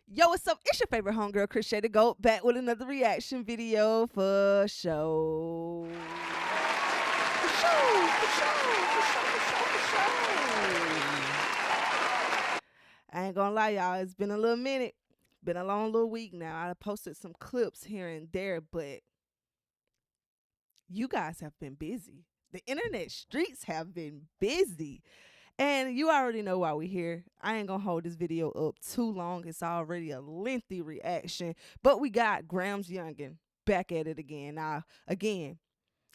Yo, what's up? It's your favorite homegirl, Chrshy the Goat, back with another reaction video for show. For show, for show, for show, for show, for show. I ain't gonna lie, y'all. It's been a little minute. Been a long little week now. I posted some clips here and there, but you guys have been busy. The internet streets have been busy. And you already know why we're here. I ain't gonna hold this video up too long. It's already a lengthy reaction. But we got Gramz Yungn back at it again. Now, again,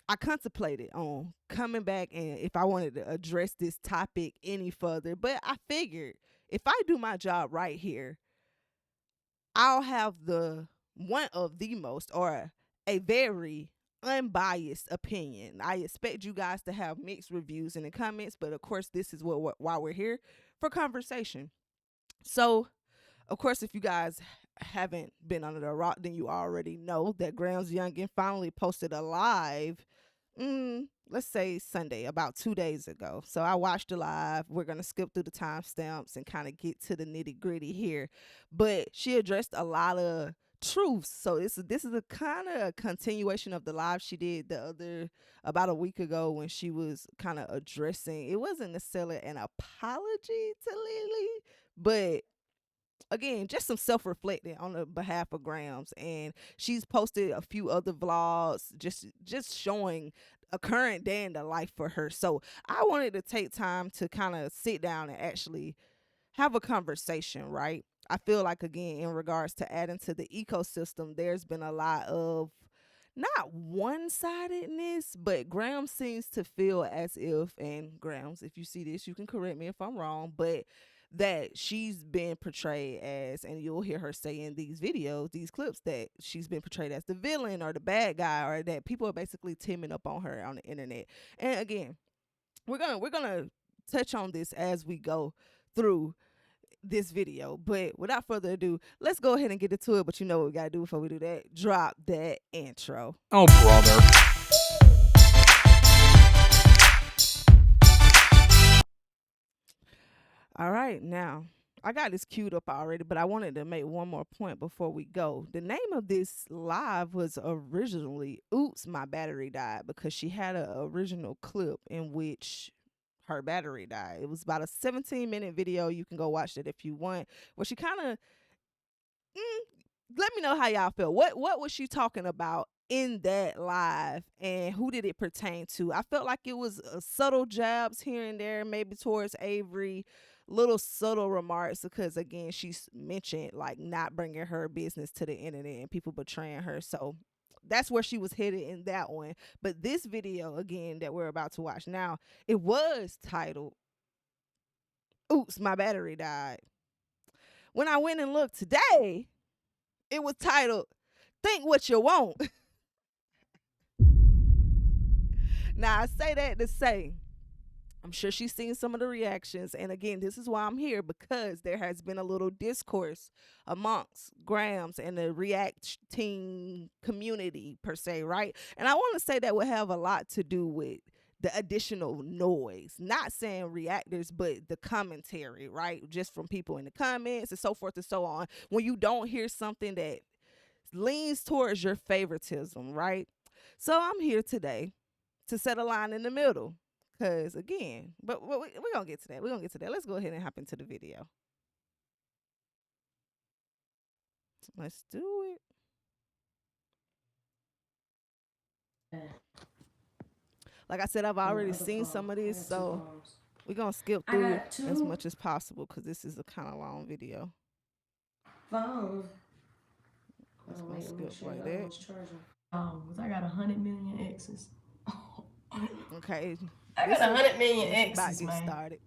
I contemplated on coming back and if I wanted to address this topic any further. But I figured if I do my job right here, I'll have the one of the most or a very unbiased opinion. I expect you guys to have mixed reviews in the comments, but of course this is why we're here for conversation. So, of course, if you guys haven't been under the rock, then you already know that Gramz Yungn finally posted a live let's say Sunday, about 2 days ago. So I watched the live. We're gonna skip through the timestamps and kind of get to the nitty gritty here. But she addressed a lot of truths. So this is a kind of continuation of the live she did the other about a week ago when she was kind of addressing. It wasn't necessarily an apology to Lily, but again, just some self-reflecting on the behalf of Gramz, and she's posted a few other vlogs just showing a current day in the life for her. So I wanted to take time to kind of sit down and actually have a conversation, right? I feel like, again, in regards to adding to the ecosystem, there's been a lot of not one-sidedness, but Graham seems to feel as if, and Grams, if you see this, you can correct me if I'm wrong, but that she's been portrayed as, and you'll hear her say in these videos, these clips, that she's been portrayed as the villain or the bad guy, or that people are basically teaming up on her on the internet. And again, we're gonna touch on this as we go through this video. But without further ado, let's go ahead and get into it. But you know what we gotta do before we do that? Drop that intro. Oh, brother. All right, now I got this queued up already, but I wanted to make one more point before we go. The name of this live was originally Oops, My Battery Died, because she had an original clip in which her battery died. It was about a 17-minute video. You can go watch it if you want. Where she kind of let me know how y'all feel. What was she talking about in that live, and who did it pertain to? I felt like it was subtle jabs here and there, maybe towards Avery, little subtle remarks, because again, she's mentioned like not bringing her business to the internet and people betraying her. So that's where she was headed in that one. But this video, again, that we're about to watch now, it was titled Oops, My Battery Died. When I went and looked today, it was titled Think What You Want. Now, I say that to say, I'm sure she's seen some of the reactions. And again, this is why I'm here, because there has been a little discourse amongst Grams and the reacting community, per se, right? And I want to say that would have a lot to do with the additional noise. Not saying reactors, but the commentary, right? Just from people in the comments and so forth and so on. When you don't hear something that leans towards your favoritism, right? So I'm here today to set a line in the middle. Because, again, but we're going to get to that. We're going to get to that. Let's go ahead and hop into the video. Let's do it. Like I said, I've already seen some of this, so we're going to skip through it as much as possible because this is a kind of long video. Phone. Let's go skip like that. I got 100 million exes. Okay. I got 100 million exes, about to get man. started.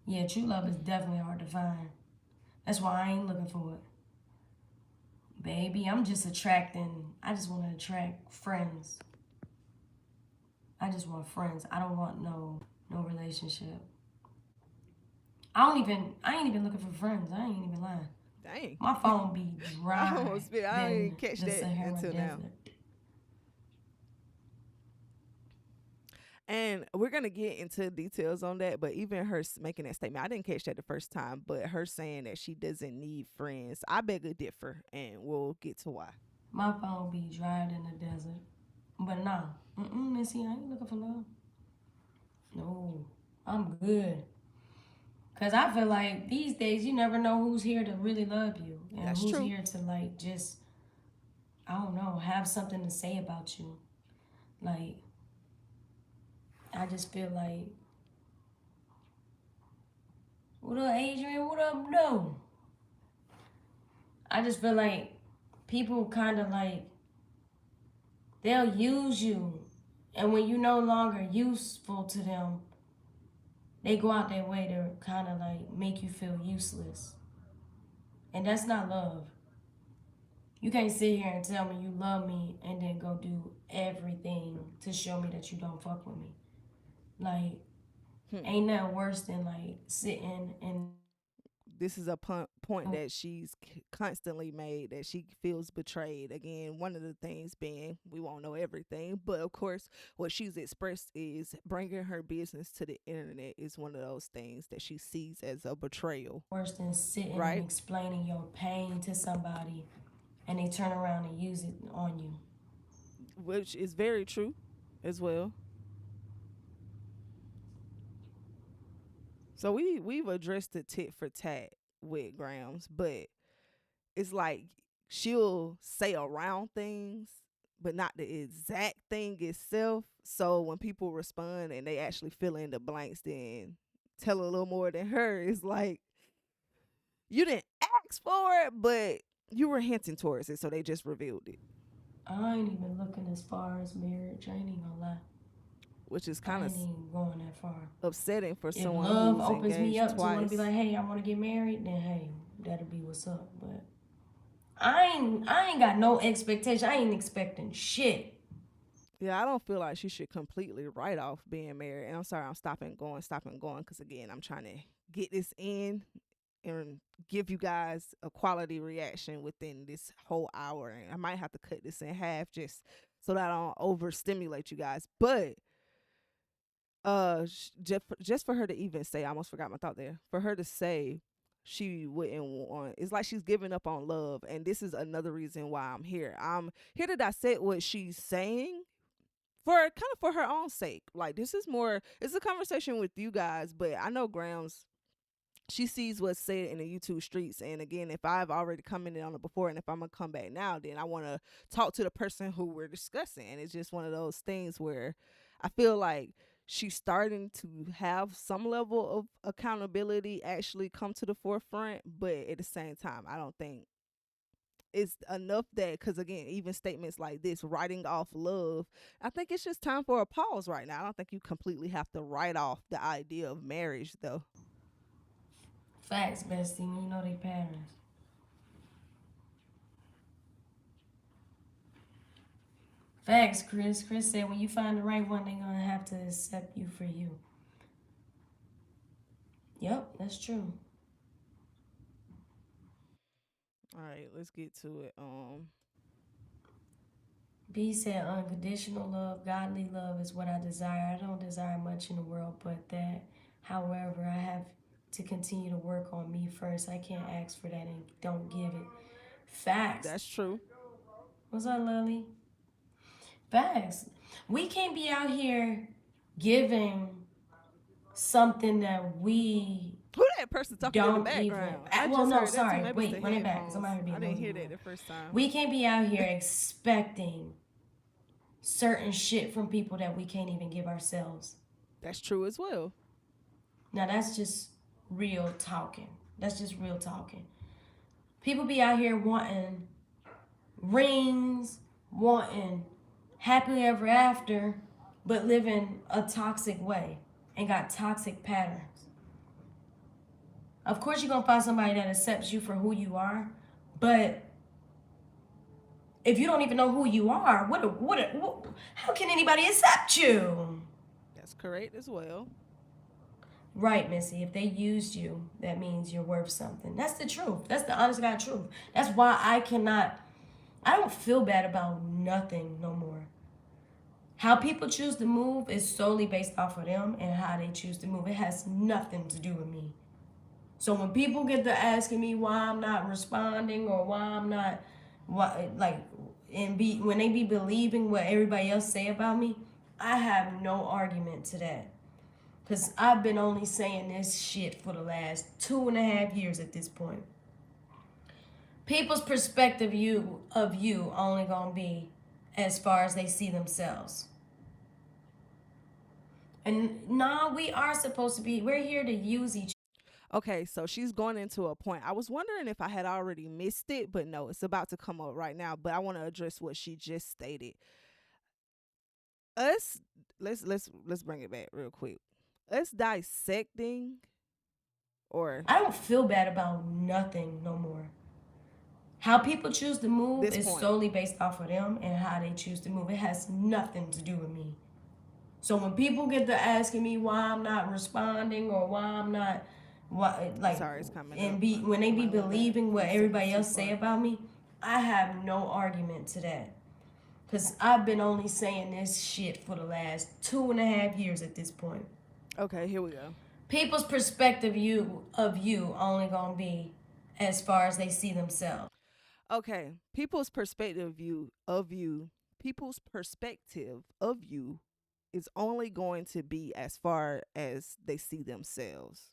Yeah, true love is definitely hard to find. That's why I ain't looking for it. Baby, I'm just attracting. I just want to attract friends. I just want friends. I don't want no relationship. I ain't even looking for friends. I ain't even lying. Dang. My phone be dry. I didn't even catch that until now. And we're gonna get into details on that, but even her making that statement, I didn't catch that the first time. But her saying that she doesn't need friends, I beg to differ, and we'll get to why. My phone be dried in the desert. But nah, Missy, I ain't looking for love. No, I'm good. Cause I feel like these days you never know who's here to really love you and That's who's true. here to like just, I don't know, have something to say about you. Like, I just feel like, what up, Adrian? What up, no? I just feel like people kind of like, they'll use you. And when you're no longer useful to them, they go out their way to kind of like make you feel useless. And that's not love. You can't sit here and tell me you love me and then go do everything to show me that you don't fuck with me. Like, ain't nothing worse than like sitting and This is a point that she's constantly made, that she feels betrayed. Again, one of the things being we won't know everything, but of course what she's expressed is bringing her business to the internet is one of those things that she sees as a betrayal, worse than sitting and right? explaining your pain to somebody and they turn around and use it on you. Which is very true as well. So we've addressed the tit for tat with Gramz, but it's like she'll say around things, but not the exact thing itself. So when people respond and they actually fill in the blanks, then tell a little more than her. It's like you didn't ask for it, but you were hinting towards it, so they just revealed it, I ain't even looking as far as marriage. I ain't even gonna lie. which is I kind of ain't even going that far. upsetting for If someone love who's opens me engaged up to want to be twice. like, hey, I want to get married, then hey, that'll be what's up. But I ain't got no expectation. I ain't expecting shit. Yeah, I don't feel like she should completely write off being married. And I'm sorry, I'm stopping going, because again, I'm trying to get this in and give you guys a quality reaction within this whole hour. And I might have to cut this in half just so that I don't overstimulate you guys. But just for her to even say, I almost forgot my thought there. For her to say she wouldn't want, it's like she's giving up on love. And this is another reason why I'm here. I'm here to dissect what she's saying for kind of for her own sake. Like this is more, it's a conversation with you guys, but I know Gramz, she sees what's said in the YouTube streets. And again, if I've already commented on it before and if I'm gonna come back now, then I want to talk to the person who we're discussing. And it's just one of those things where I feel like she's starting to have some level of accountability actually come to the forefront, but at the same time, I don't think it's enough. That because again, even statements like this, writing off love, I think it's just time for a pause right now. I don't think you completely have to write off the idea of marriage though. Facts, bestie, when you know they patterns. Facts, Chris. Chris said when you find the right one, they gonna have to accept you for you. Yep, that's true. All right, let's get to it. B said unconditional love, godly love is what I desire. I don't desire much in the world but that. However, I have to continue to work on me first. I can't ask for that and don't give it. Facts. That's true. What's up, Lily? Facts. We can't be out here giving something that we Who that person talking in the don't even. background? I Well, just no, heard that too. sorry. Maybe it's Wait, the run it back because I'm headphones. out here being I didn't hear nosy. that the first time. We can't be out here expecting certain shit from people that we can't even give ourselves. That's true as well. Now, that's just real talking. That's just real talking. People be out here wanting rings, wanting happily ever after, but living a toxic way and got toxic patterns. Of course, you're going to find somebody that accepts you for who you are, but if you don't even know who you are, how can anybody accept you? That's correct as well. Right, Missy. If they used you, that means you're worth something. That's the truth. That's the honest God truth. That's why I don't feel bad about nothing no more. How people choose to move is solely based off of them and how they choose to move. It has nothing to do with me. So when people get to asking me why I'm not responding or why I'm not, why, like, and be when they be believing what everybody else say about me, I have no argument to that. Cause I've been only saying this shit for the last 2.5 years at this point. People's perspective of you only gonna be as far as they see themselves. And nah, we are supposed to be. We're here to use each. Okay, so she's going into a point. I was wondering if I had already missed it, but no, it's about to come up right now. But I want to address what she just stated. Us, let's bring it back real quick. Us dissecting or I don't feel bad about nothing no more. How people choose to move this is point. solely based off of them and how they choose to move. It has nothing to do with me. So when people get to asking me why I'm not responding or why I'm not, why, like, Sorry, it's coming and up. be when they I be might went back believing a what few seconds everybody too else say far. about me, I have no argument to that. Cause I've been only saying this shit for the last 2.5 years at this point. Okay, here we go. People's perspective of you only gonna be as far as they see themselves. Okay, people's perspective of you, people's perspective of you is only going to be as far as they see themselves.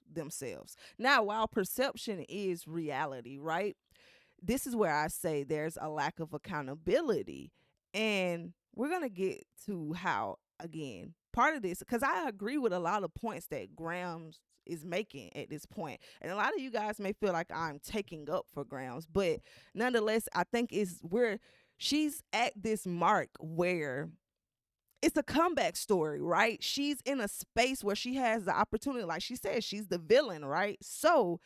Now, while perception is reality, right? This is where I say there's a lack of accountability. And we're going to get to how, again, part of this, because I agree with a lot of points that Gramz is making at this point. And a lot of you guys may feel like I'm taking up for Gramz, but nonetheless, I think is where she's at this mark where it's a comeback story, right? She's in a space where she has the opportunity, like she said, she's the villain, right? So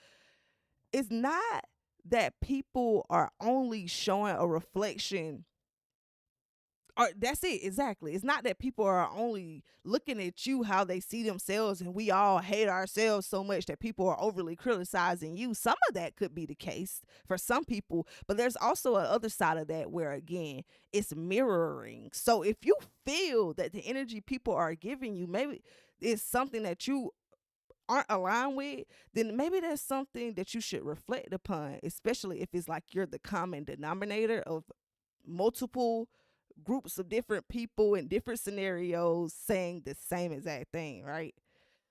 it's not that people are only showing a reflection or that's it exactly. It's not that people are only looking at you how they see themselves and we all hate ourselves so much that people are overly criticizing you. Some of that could be the case for some people, but there's also a other side of that where again it's mirroring. So if you feel that the energy people are giving you maybe is something that you aren't aligned with, then maybe that's something that you should reflect upon, especially if it's like you're the common denominator of multiple groups of different people in different scenarios saying the same exact thing, right?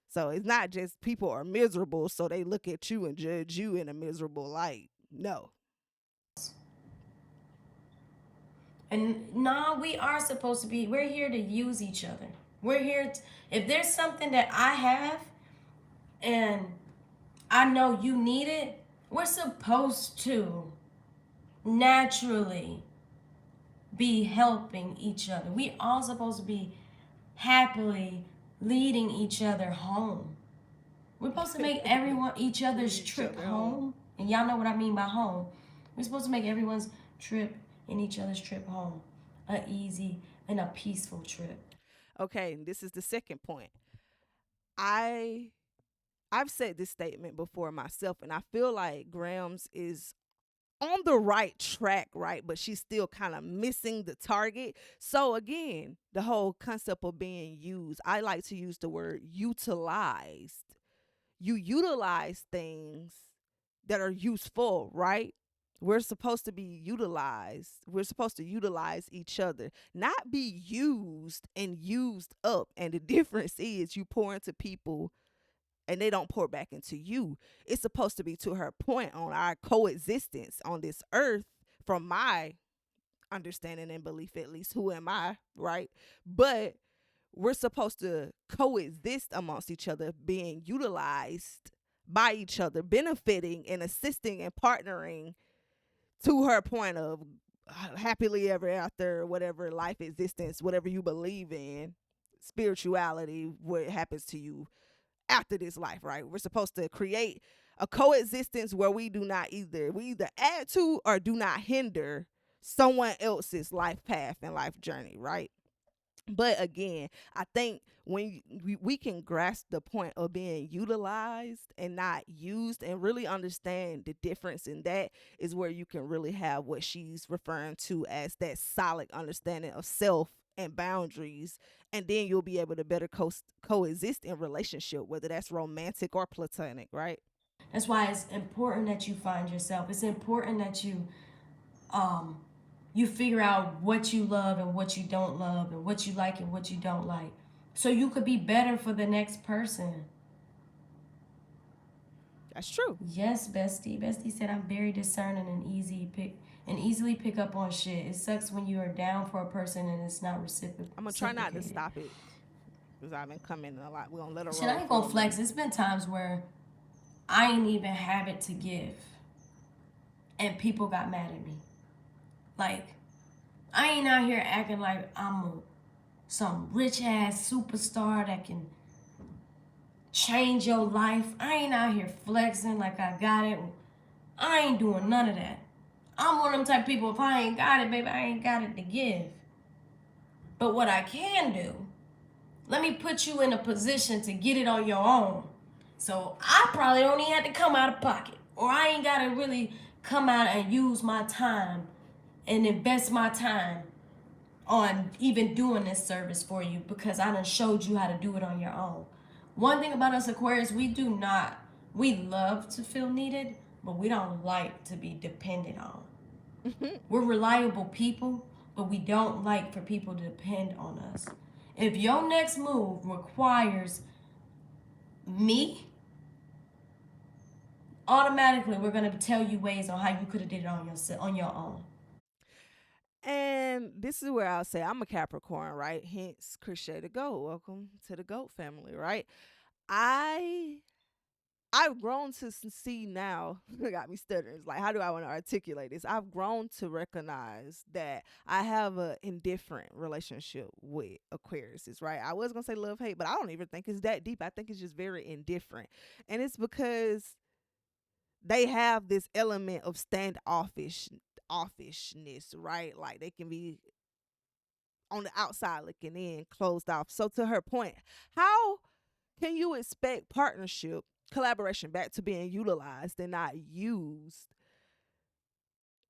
So it's not just people are miserable, so they look at you and judge you in a miserable light. No. And nah, we are supposed to be. We're here to use each other. We're here. If there's something that I have and I know you need it, we're supposed to naturally be helping each other. We all supposed to be happily leading each other home. We're supposed to make everyone each other's trip home. And y'all know what I mean by home. We're supposed to make everyone's trip and each other's trip home a easy and a peaceful trip. Okay, this is the second point. I I've said this statement before myself, and I feel like Grams is on the right track, right? But she's still kind of missing the target. So again, the whole concept of being used, I like to use the word utilized. You utilize things that are useful, right? We're supposed to be utilized. We're supposed to utilize each other, not be used and used up. And the difference is you pour into people and they don't pour back into you. It's supposed to be, to her point, on our coexistence on this earth, from my understanding and belief at least. Who am I, right? But we're supposed to coexist amongst each other, being utilized by each other, benefiting and assisting and partnering, to her point of happily ever after, whatever life existence, whatever you believe in, spirituality, what happens to you after this life, right? We're supposed to create a coexistence where we either add to or do not hinder someone else's life path and life journey, right? But again, I think when we can grasp the point of being utilized and not used and really understand the difference in that, is where you can really have what she's referring to as that solid understanding of self and boundaries, and then you'll be able to better coexist in relationship, whether that's romantic or platonic, right? That's why it's important that you find yourself. It's important that um you figure out what you love and what you don't love and what you like and what you don't like. So you could be better for the next person. That's true. Yes, bestie. Bestie said I'm very discerning and easily pick up on shit. It sucks when you are down for a person and it's not I'm gonna try not to reciprocated. stop it because I've been coming a lot. We're gonna let her Shit, I roll ain't for gonna a flex. minute. It's been times where I ain't even have it to give, and people got mad at me. Like I ain't out here acting like some rich ass superstar that can change your life. I ain't out here flexing like I got it. I ain't doing none of that. I'm one of them type of people. If I ain't got it, baby, I ain't got it to give. But what I can do, let me put you in a position to get it on your own. So I probably don't even have to come out of pocket. Or I ain't got to really come out and use my time and invest my time on even doing this service for you because I done showed you how to do it on your own. One thing about us Aquarius, we love to feel needed, but we don't like to be dependent on. We're reliable people, but we don't like for people to depend on us. If your next move requires me, automatically we're gonna tell you ways on how you could have did it on your own. And this is where I'll say I'm a Capricorn, right? Hence, Chrshy the goat. Welcome to the goat family, right? I I've grown to see now. It got me stuttering. It's like, how do I want to articulate this? I've grown to recognize that I have a indifferent relationship with Aquariuses, right? I was gonna say love hate, but I don't even think it's that deep. I think it's just very indifferent, and it's because they have this element of offishness, right? Like they can be on the outside looking in, closed off. So to her point, how can you expect partnership, collaboration back to being utilized and not used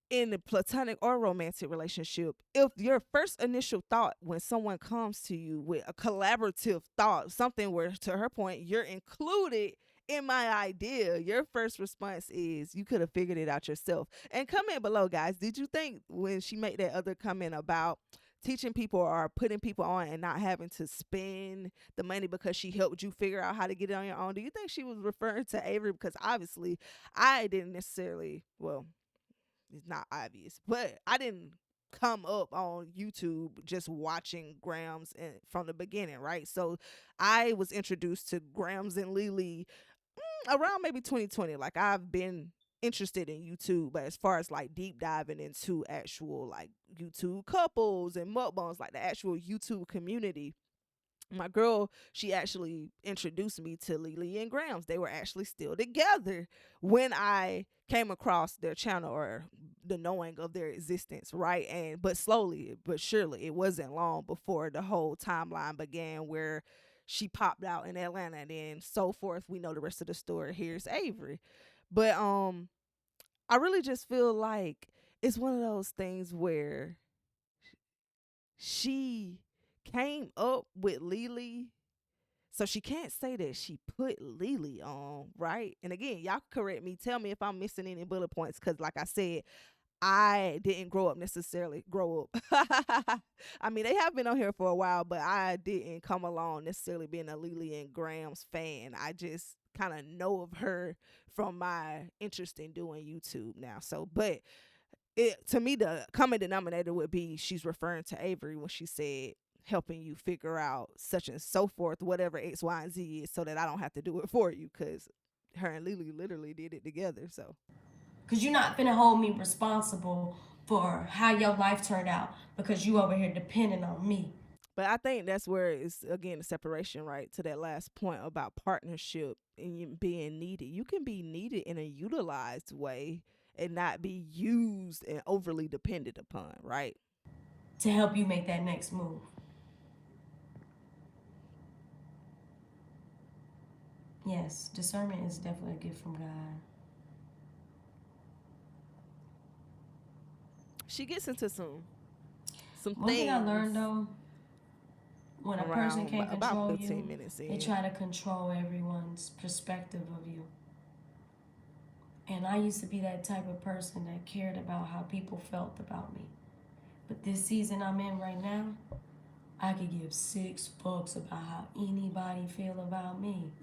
in a platonic or romantic relationship if your first initial thought when someone comes to you with a collaborative thought, something where to her point, you're included in my idea, your first response is you could have figured it out yourself. And comment below, guys, did you think when she made that other comment about teaching people or putting people on and not having to spend the money because she helped you figure out how to get it on your own, do you think she was referring to Avery? Because obviously I didn't necessarily, well, it's not obvious, but I didn't come up on YouTube just watching Gramz from the beginning, right? So I was introduced to Gramz and Lily around maybe 2020. Like I've been interested in YouTube, but as far as like deep diving into actual like YouTube couples and mukbangs, like the actual YouTube community, my girl, she actually introduced me to Lily and Gramz. They were actually still together when I came across their channel or the knowing of their existence, right? And but slowly but surely, it wasn't long before the whole timeline began where she popped out in Atlanta and then so forth. We know the rest of the story. Here's Avery. But I really just feel like it's one of those things where she came up with Lily, so she can't say that she put Lily on, right? And again, y'all correct me. Tell me if I'm missing any bullet points, because like I said, I didn't grow up. I mean, they have been on here for a while, but I didn't come along necessarily being a Lily and Gramz fan. I just kind of know of her from my interest in doing YouTube now. So, but it to me the common denominator would be she's referring to Avery when she said helping you figure out such and so forth, whatever X, Y, and Z is, so that I don't have to do it for you, because her and Lily literally did it together. So Cause you're not finna hold me responsible for how your life turned out because you over here depending on me. but I think that's where it's again the separation, right? To that last point about partnership and you being needed. You can be needed in a utilized way and not be used and overly dependent upon, right? To help you make that next move. Yes, discernment is definitely a gift from God. She gets into some One thing I learned things. though, when a person around can't about control 15 you, minutes they in. try to control everyone's perspective of you. And I used to be that type of person that cared about how people felt about me. But this season I'm in right now, I could give 6 fucks about how anybody feel about me.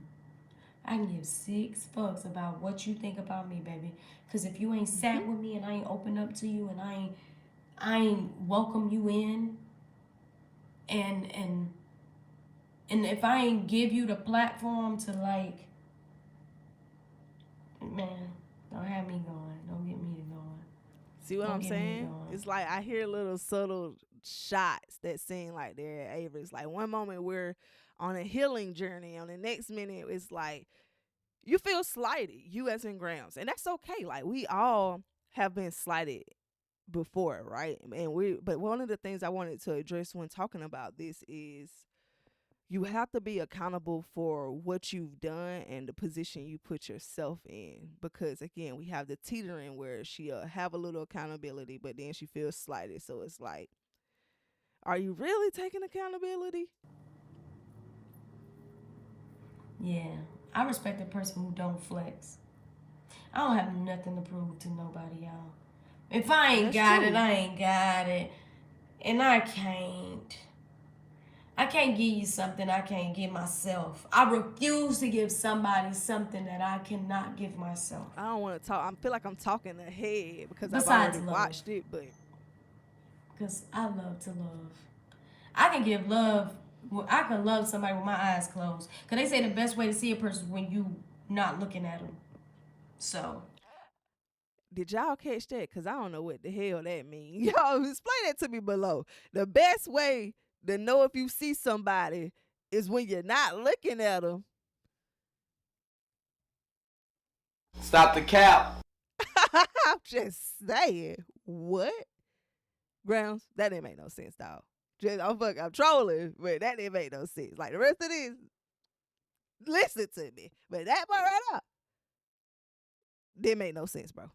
I can give 6 fucks about what you think about me, baby. Cause if you ain't sat with me and I ain't opened up to you and I ain't welcome you in, and if I ain't give you the platform to like, man, don't have me going. Don't get me going. See what Don't I'm get me saying? going. It's like I hear little subtle shots that seem like they're at Avery's. Like one moment we're on a healing journey, on the next minute it's like you feel slighted, you as in Gramz, and that's okay. Like we all have been slighted before, right? But one of the things I wanted to address when talking about this is you have to be accountable for what you've done and the position you put yourself in, because again we have the teetering where she'll have a little accountability but then she feels slighted, so it's like, are you really taking accountability? Yeah, I respect a person who don't flex. I don't have nothing to prove to nobody, y'all. If I And ain't that's got it, true. I ain't got it. And I can't. I can't give you something I can't give myself. I refuse to give somebody something that I cannot give myself. I don't want to talk. I feel like I'm talking ahead because I've Besides already love. watched it, but Because I love to love. I can give love. I can love somebody with my eyes closed. Because they say the best way to see a person is when you not looking at them. So, did y'all catch that? Because I don't know what the hell that means. Y'all explain that to me below. The best way to know if you see somebody is when you're not looking at them. Stop the cap. I'm just saying. What? Gramz, that didn't make no sense, dog. I'm trolling, but that didn't make no sense. Like the rest of this, listen to me. But that part right up didn't make no sense, bro.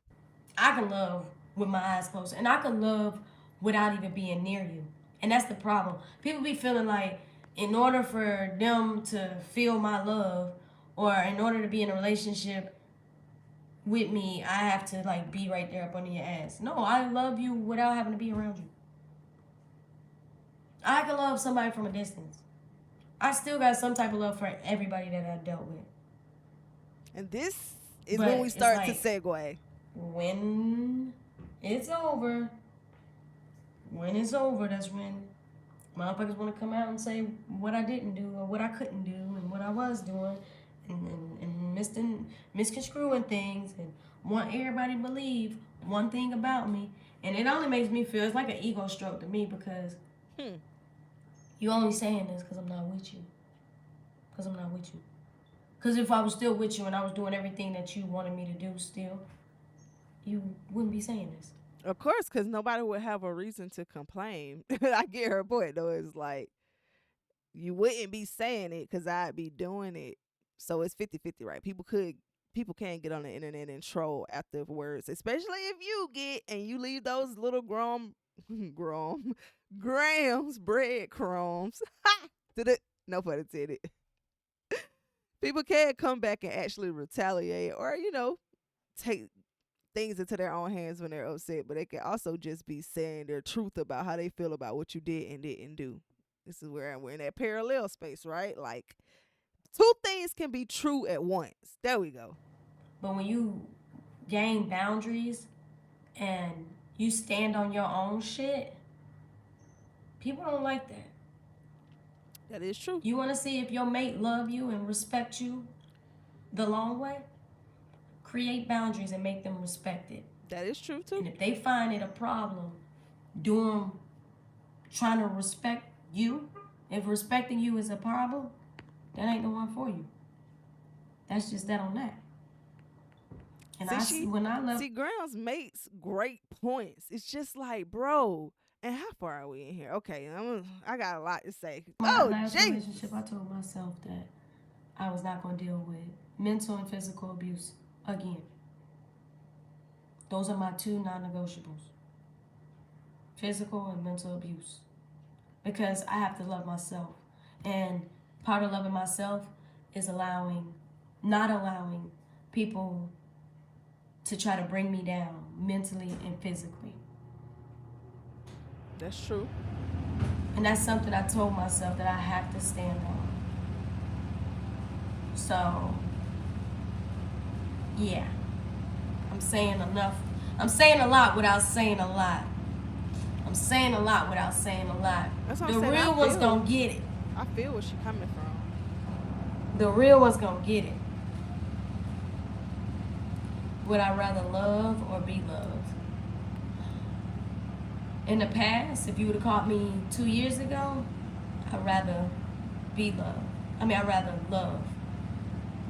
I can love with my eyes closed. And I can love without even being near you. And that's the problem. People be feeling like in order for them to feel my love or in order to be in a relationship with me, I have to like be right there up under your ass. No, I love you without having to be around you. I can love somebody from a distance. I still got some type of love for everybody that I dealt with. And this is when we But it's start to like segue. when it's over, that's when motherfuckers want to come out and say what I didn't do or what I couldn't do and what I was doing and misconstruing things and want everybody to believe one thing about me. And it only makes me feel, it's like an ego stroke to me because you only saying this because I'm not with you. Because I'm not with you. Because if I was still with you and I was doing everything that you wanted me to do still, you wouldn't be saying this. Of course, because nobody would have a reason to complain. I get her point, though. It's like, you wouldn't be saying it because I'd be doing it. So it's 50-50, right? People can get on the internet and troll afterwards, especially if you get and you leave those little grams breadcrumbs. No pun intended. People can come back and actually retaliate or, take things into their own hands when they're upset, but they can also just be saying their truth about how they feel about what you did and didn't do. This is where we're in that parallel space, right? Like two things can be true at once. There we go. But when you gain boundaries and you stand on your own shit, people don't like that. That is true. You want to see if your mate love you and respect you the long way? Create boundaries and make them respect it. That is true too. And if they find it a problem trying to respect you, if respecting you is a problem, that ain't the one for you. That's just that on that. And when I left, Gramz makes great points. It's just like, bro, and how far are we in here? Okay, I got a lot to say. my last relationship, I told myself that I was not going to deal with mental and physical abuse again. Those are my 2 non-negotiables. Physical and mental abuse. Because I have to love myself. And part of loving myself is not allowing people to try to bring me down mentally and physically. That's true. And that's something I told myself that I have to stand on. So, yeah. I'm saying enough. I'm saying a lot without saying a lot. I'm saying a lot without saying a lot. That's what The I'm saying. real one's gonna get it. I feel where she coming from. The real one's gonna get it. Would I rather love or be loved? In the past, if you would have caught me 2 years ago, I'd rather be loved. I'd rather love.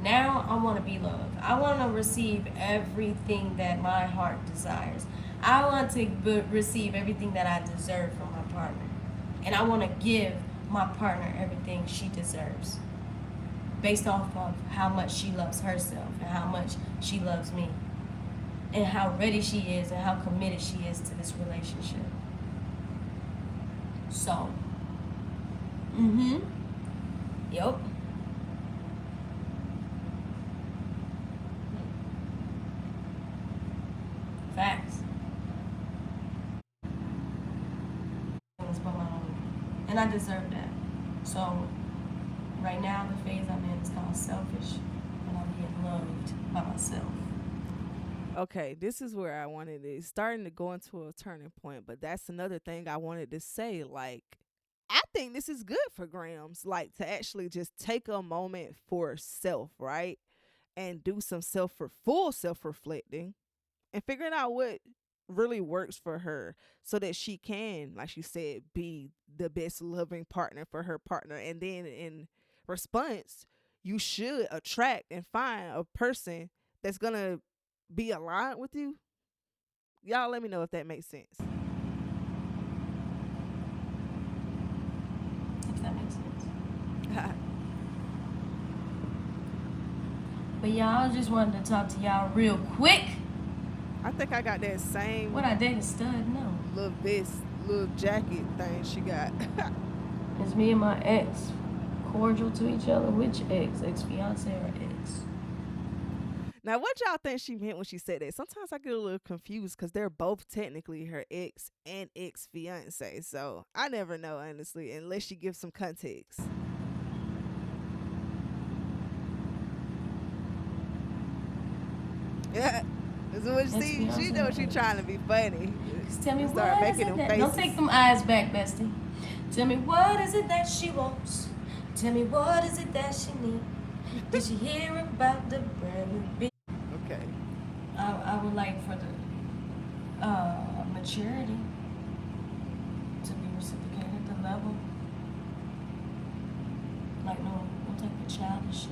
Now I want to be loved. I want to receive everything that my heart desires. I want to receive everything that I deserve from my partner. And I want to give my partner everything she deserves based off of how much she loves herself and how much she loves me and how ready she is and how committed she is to this relationship. So, yep. Facts. And I deserve that. So, right now, the phase I'm in is called selfish, and I'm getting loved by myself. Okay, this is where I wanted it. It's starting to go into a turning point, but that's another thing I wanted to say. Like, I think this is good for Gramz, like to actually just take a moment for self, right? And do some full self reflecting and figuring out what really works for her so that she can, like she said, be the best loving partner for her partner. And then in response, you should attract and find a person that's gonna be aligned with you. Y'all let me know if that makes sense. If that makes sense. But y'all, just wanted to talk to y'all real quick. I think I got that same What I date a stud? No. little jacket thing she got. It's me and my ex cordial to each other. Which ex? Ex-fiance or ex? Now, what y'all think she meant when she said that? Sometimes I get a little confused because they're both technically her ex and ex-fiance. So I never know, honestly, unless she gives some context. Yeah. That's what she see. She knows she's trying to be funny. Just tell me Start what is making it them that... faces. Don't take them eyes back, bestie. Tell me what is it that she wants. Tell me what is it that she needs. Did she hear about the brand new beat? Okay. I would like for the maturity to be reciprocated, the level. Like no type of childish shit.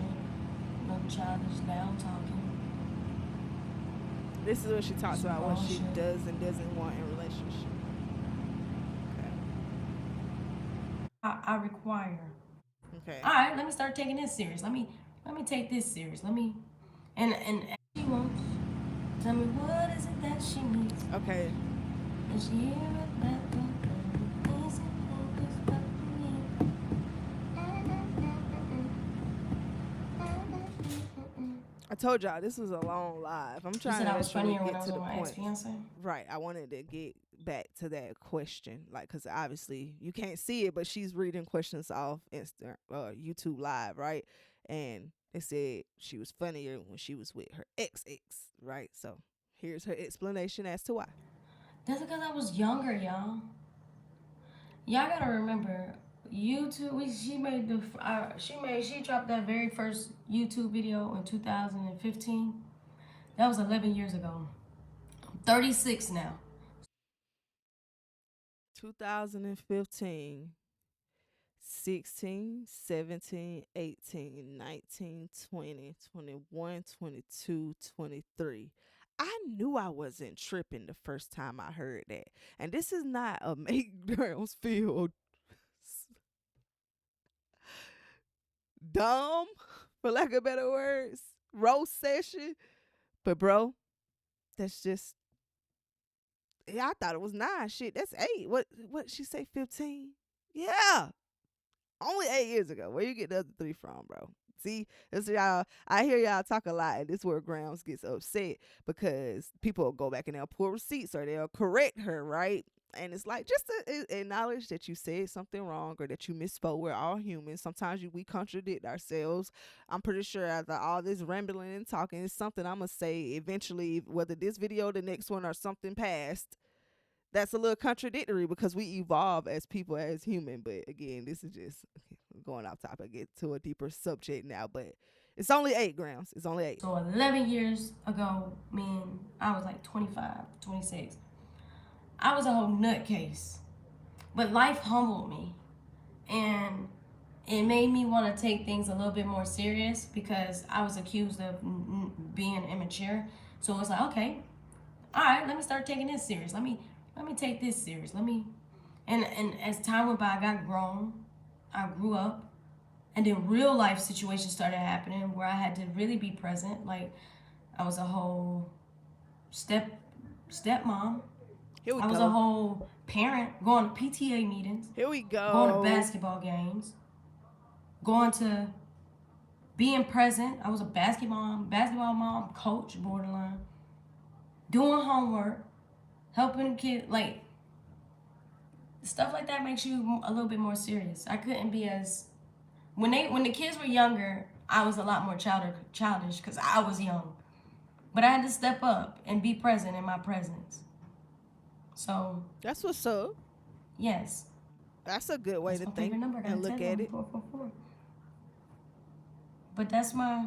No childish down talking. This is what she talks about, what she Bullshit. does and doesn't want in a relationship. Okay. I require. Okay. All right, let me start taking this serious. Let me take this serious. Let me and she wants. Tell me what is it that she needs. Okay. And she hear about the things that I told y'all this was a long live. I'm you trying said to I was actually funnier when get I was to the with my point. ex-fiance? Right. I wanted to get back to that question, like, because obviously you can't see it, but she's reading questions off YouTube Live, right? And they said she was funnier when she was with her ex, right? So here's her explanation as to why. That's because I was younger, y'all. Y'all gotta remember, YouTube. She dropped that very first YouTube video in 2015. That was 11 years ago. I'm 36 now. 2015, 16, 17, 18, 19, 20, 21, 22, 23. I knew I wasn't tripping the first time I heard that. And this is not a make girls feel dumb, for lack of better words, roast session. But bro, that's just, yeah, I thought it was 9. Shit, that's 8. What she say, 15? Yeah. Only 8 years ago. Where you get the other 3 from, bro? See, this y'all. I hear y'all talk a lot, and this is where Gramz gets upset because people will go back and they'll pull receipts or they'll correct her, right? And it's like just to acknowledge that you said something wrong or that you misspoke. We're all humans. Sometimes we contradict ourselves. I'm pretty sure after all this rambling and talking, it's something I'm gonna say eventually, whether this video, the next one, or something past. That's a little contradictory because we evolve as people, as human. But again, this is just going off topic, get to a deeper subject now. But it's only 8 grams. It's only 8. So 11 years ago, I was like 25, 26. I was a whole nutcase. But life humbled me. And it made me want to take things a little bit more serious because I was accused of being immature. So it's like, okay, all right, let me start taking this serious. Let me take this serious. And as time went by, I got grown. I grew up. And then real life situations started happening where I had to really be present. Like I was a whole stepmom. Here we I was go. a whole parent, going to PTA meetings, Here we go. going to basketball games, going to being present. I was a basketball mom, coach, borderline, doing homework, helping kids. Like stuff like that makes you a little bit more serious. I couldn't be as when the kids were younger. I was a lot more childish because I was young, but I had to step up and be present in my presence. So that's what's up. Yes, that's a good way that's to my think favorite number. and look at it. 444. But that's my.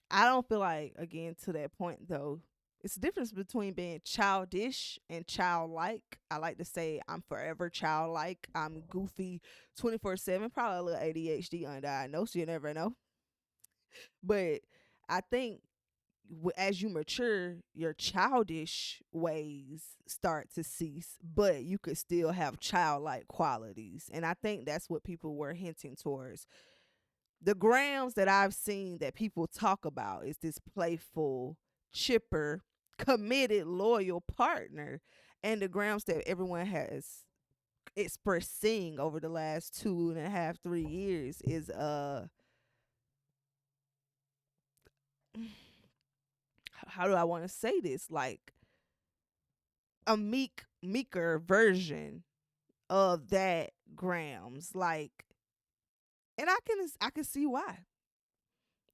I don't feel like, again, to that point though, it's the difference between being childish and childlike. I like to say I'm forever childlike. I'm goofy 24/7, probably a little ADHD undiagnosed. You never know. But I think as you mature, your childish ways start to cease, but you could still have childlike qualities. And I think that's what people were hinting towards. The Grams that I've seen that people talk about is this playful, chipper, committed, loyal partner. And the Grams that everyone has expressed seeing over the last 2.5, 3 years is how do I want to say this? Like a meeker version of that Grams. Like, and I can see why.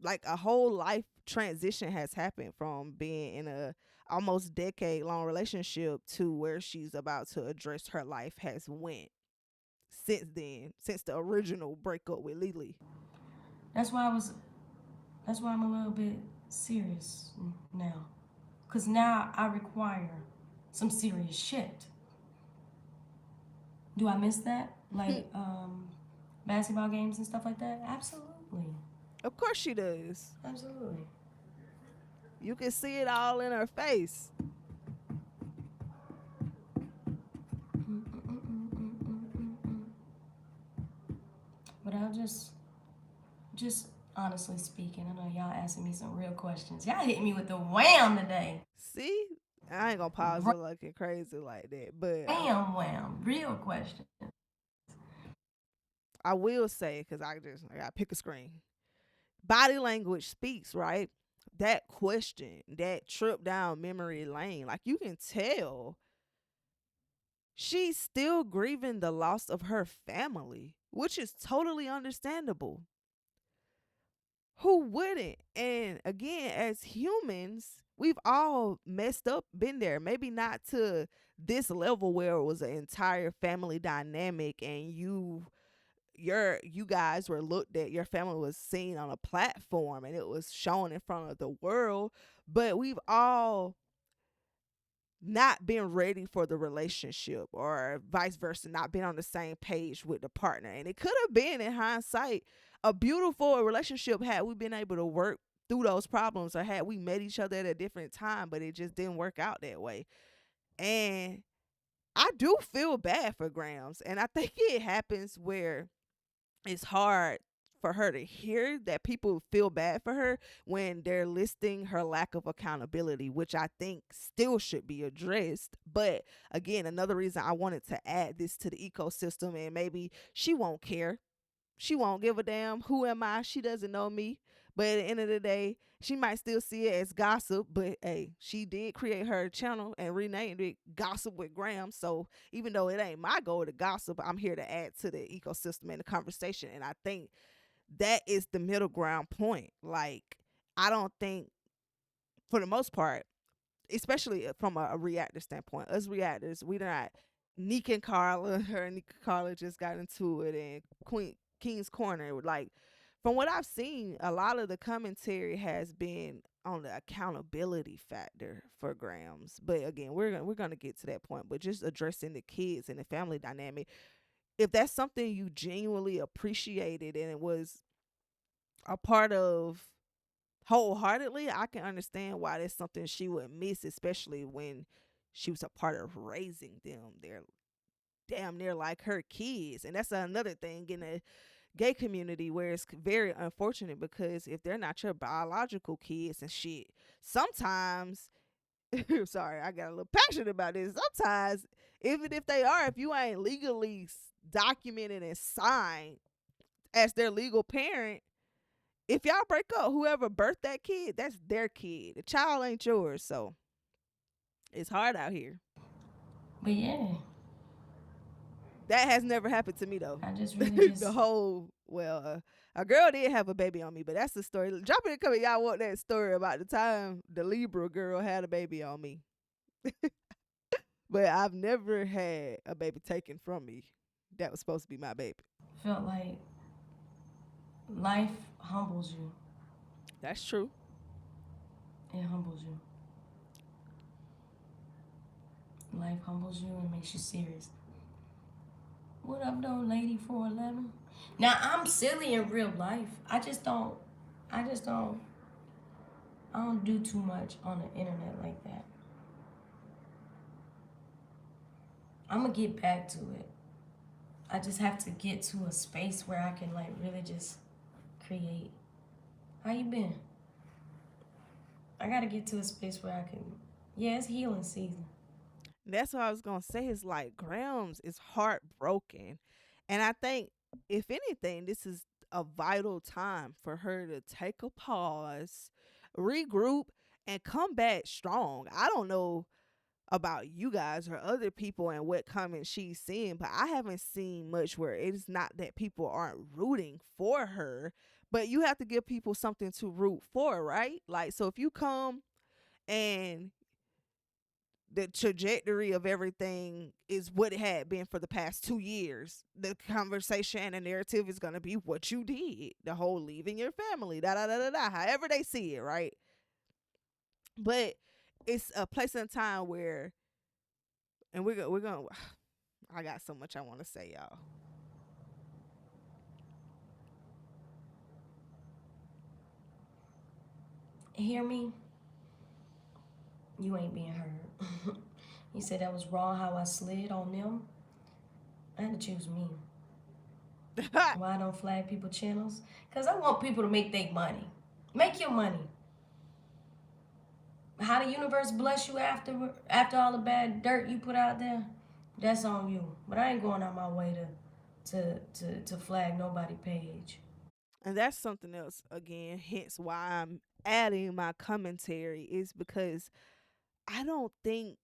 Like a whole life transition has happened from being in a almost decade long relationship to where she's about to address her life has went since then, since the original breakup with Lily. That's why I'm a little bit serious now. Cause now I require some serious shit. Do I miss that? Like basketball games and stuff like that? Absolutely. Of course she does. Absolutely. You can see it all in her face. But I'll just honestly speaking, I know y'all asking me some real questions. Y'all hit me with the wham today. See? I ain't gonna pause it looking crazy like that, but Wham, real question. I will say, because I gotta pick a screen. Body language speaks, right? That question, that trip down memory lane, like you can tell she's still grieving the loss of her family, which is totally understandable. Who wouldn't? And again, as humans, we've all messed up, been there. Maybe not to this level where it was an entire family dynamic and you guys were looked at, your family was seen on a platform and it was shown in front of the world, but we've all not been ready for the relationship or vice versa, not been on the same page with the partner. And it could have been, in hindsight, a beautiful relationship had we been able to work through those problems or had we met each other at a different time, but it just didn't work out that way. And I do feel bad for Grams, and I think it happens where it's hard for her to hear that people feel bad for her when they're listing her lack of accountability, which I think still should be addressed. But again, another reason I wanted to add this to the ecosystem, and maybe she won't care. She won't give a damn. Who am I? She doesn't know me. But at the end of the day, she might still see it as gossip. But hey, she did create her channel and renamed it Gossip with Gramz. So even though it ain't my goal to gossip, I'm here to add to the ecosystem and the conversation. And I think that is the middle ground point. Like, I don't think, for the most part, especially from a reactor standpoint, us reactors, we not Nick and Carla. Her and Nick and Carla just got into it, and Queen King's Corner. Like, from what I've seen, a lot of the commentary has been on the accountability factor for Gramz. But again, we're gonna get to that point. But just addressing the kids and the family dynamic, if that's something you genuinely appreciated and it was a part of wholeheartedly, I can understand why that's something she would miss, especially when she was a part of raising them. They're damn near like her kids. And that's another thing in the gay community where it's very unfortunate, because if they're not your biological kids and shit, sometimes sorry, I got a little passionate about this. Sometimes, even if they are, if you ain't legally documented and signed as their legal parent, if y'all break up, whoever birthed that kid, that's their kid. The child ain't yours. So it's hard out here. But yeah, That has never happened to me though. I just really The whole, a girl did have a baby on me, but that's the story. Drop it in the comment, y'all want that story about the time the Libra girl had a baby on me. But I've never had a baby taken from me that was supposed to be my baby. felt like life humbles you. That's true. It humbles you. Life humbles you and makes you serious. What up, though, lady 411? Now, I'm silly in real life. I don't do too much on the internet like that. I'm gonna get back to it. I just have to get to a space where I can like really just create. How you been? I gotta get to a space where I can. Yeah, it's healing season. That's what I was gonna say. Is like Grams is heartbroken, and I think if anything, this is a vital time for her to take a pause, regroup, and come back strong. I don't know about you guys or other people and what comments she's seeing, but I haven't seen much where it's not that people aren't rooting for her, but you have to give people something to root for, right? Like, so if you come and the trajectory of everything is what it had been for the past 2 years, the conversation and the narrative is going to be what you did, the whole leaving your family, da da da da da, however they see it, right? But it's a place and time where, and we're going to I got so much I want to say, y'all. Hear me? You ain't being heard. He said that was wrong how I slid on them. I had to choose me. Why I don't flag people channels? Because I want people to make their money. Make your money. How the universe bless you after all the bad dirt you put out there, that's on you. But I ain't going out my way to flag nobody page. And that's something else, again, hence why I'm adding my commentary, is because I don't think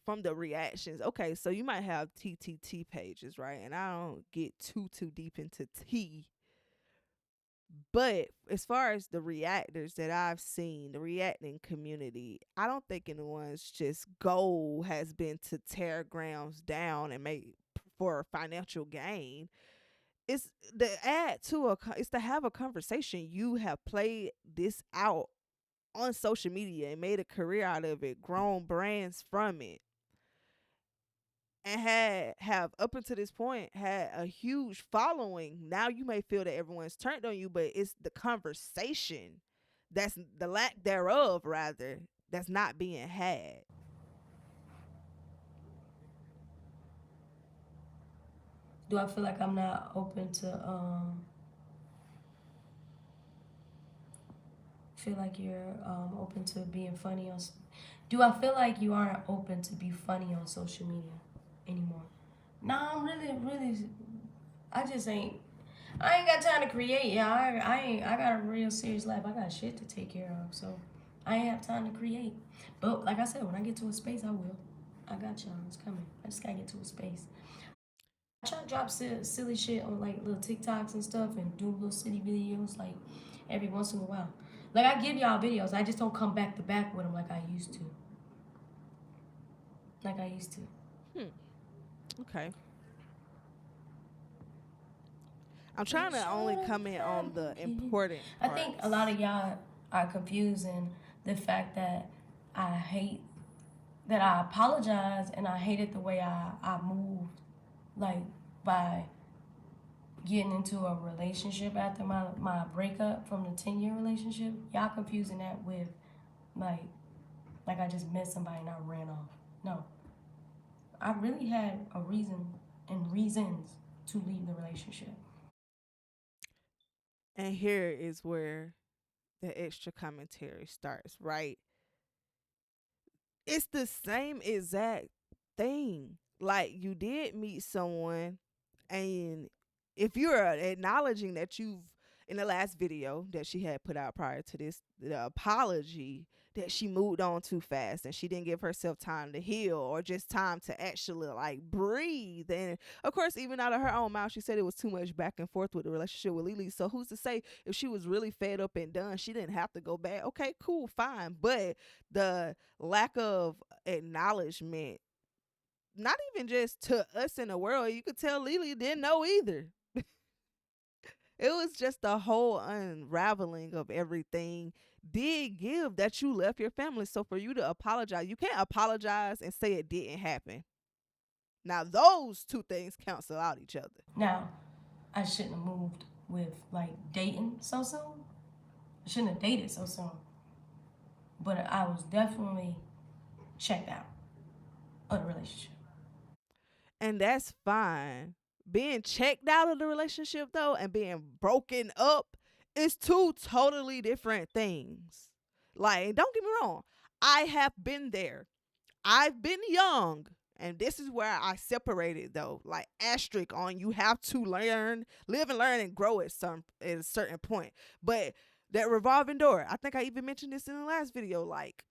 from the reactions, okay, so you might have TTT pages, right? And I don't get too deep into T. But as far as the reactors that I've seen, the reacting community, I don't think anyone's just goal has been to tear Grams down and make for financial gain. It's the add to it's to have a conversation. You have played this out on social media and made a career out of it, grown brands from it, and have up until this point had a huge following. Now you may feel that everyone's turned on you, but it's the conversation, that's the lack thereof rather, that's not being had. Do I feel like I'm not open to feel like you're open to being funny on do I feel like you aren't open to be funny on social media anymore? No, I'm really I just ain't. I ain't got time to create, y'all. I got a real serious life. I got shit to take care of, so I ain't have time to create. But like I said, when I get to a space, I will. I got y'all. It's coming. I just gotta get to a space. I try to drop silly shit on like little TikToks and stuff, and do little silly videos like every once in a while. Like I give y'all videos, I just don't come back to back with them like I used to. Like I used to. Okay. I'm trying to only comment on the important I parts. think a lot of y'all are confusing the fact that I hate that I apologize and I hated the way I moved, like by getting into a relationship after my breakup from the 10-year relationship. Y'all confusing that with like I just met somebody and I ran off. No. I really had a reason and reasons to leave the relationship. And here is where the extra commentary starts, right? It's the same exact thing. Like you did meet someone, and if you're acknowledging that you've in the last video that she had put out prior to this, the apology that she moved on too fast and she didn't give herself time to heal or just time to actually like breathe. And of course, even out of her own mouth, she said it was too much back and forth with the relationship with Lily. So who's to say if she was really fed up and done, she didn't have to go back? Okay, cool, fine. But the lack of acknowledgement, not even just to us in the world, you could tell Lily didn't know either. It was just a whole unraveling of everything did give that you left your family. So for you to apologize, you can't apologize and say it didn't happen. Now those two things cancel out each other. Now, I shouldn't have moved with like dating so soon. I shouldn't have dated so soon. But I was definitely checked out of the relationship. And that's fine. Being checked out of the relationship though and being broken up is two totally different things. Like, don't get me wrong. I have been there. I've been young, and this is where I separated though. Like asterisk on, you have to learn, live and learn and grow at a certain point. But that revolving door, I think I even mentioned this in the last video, like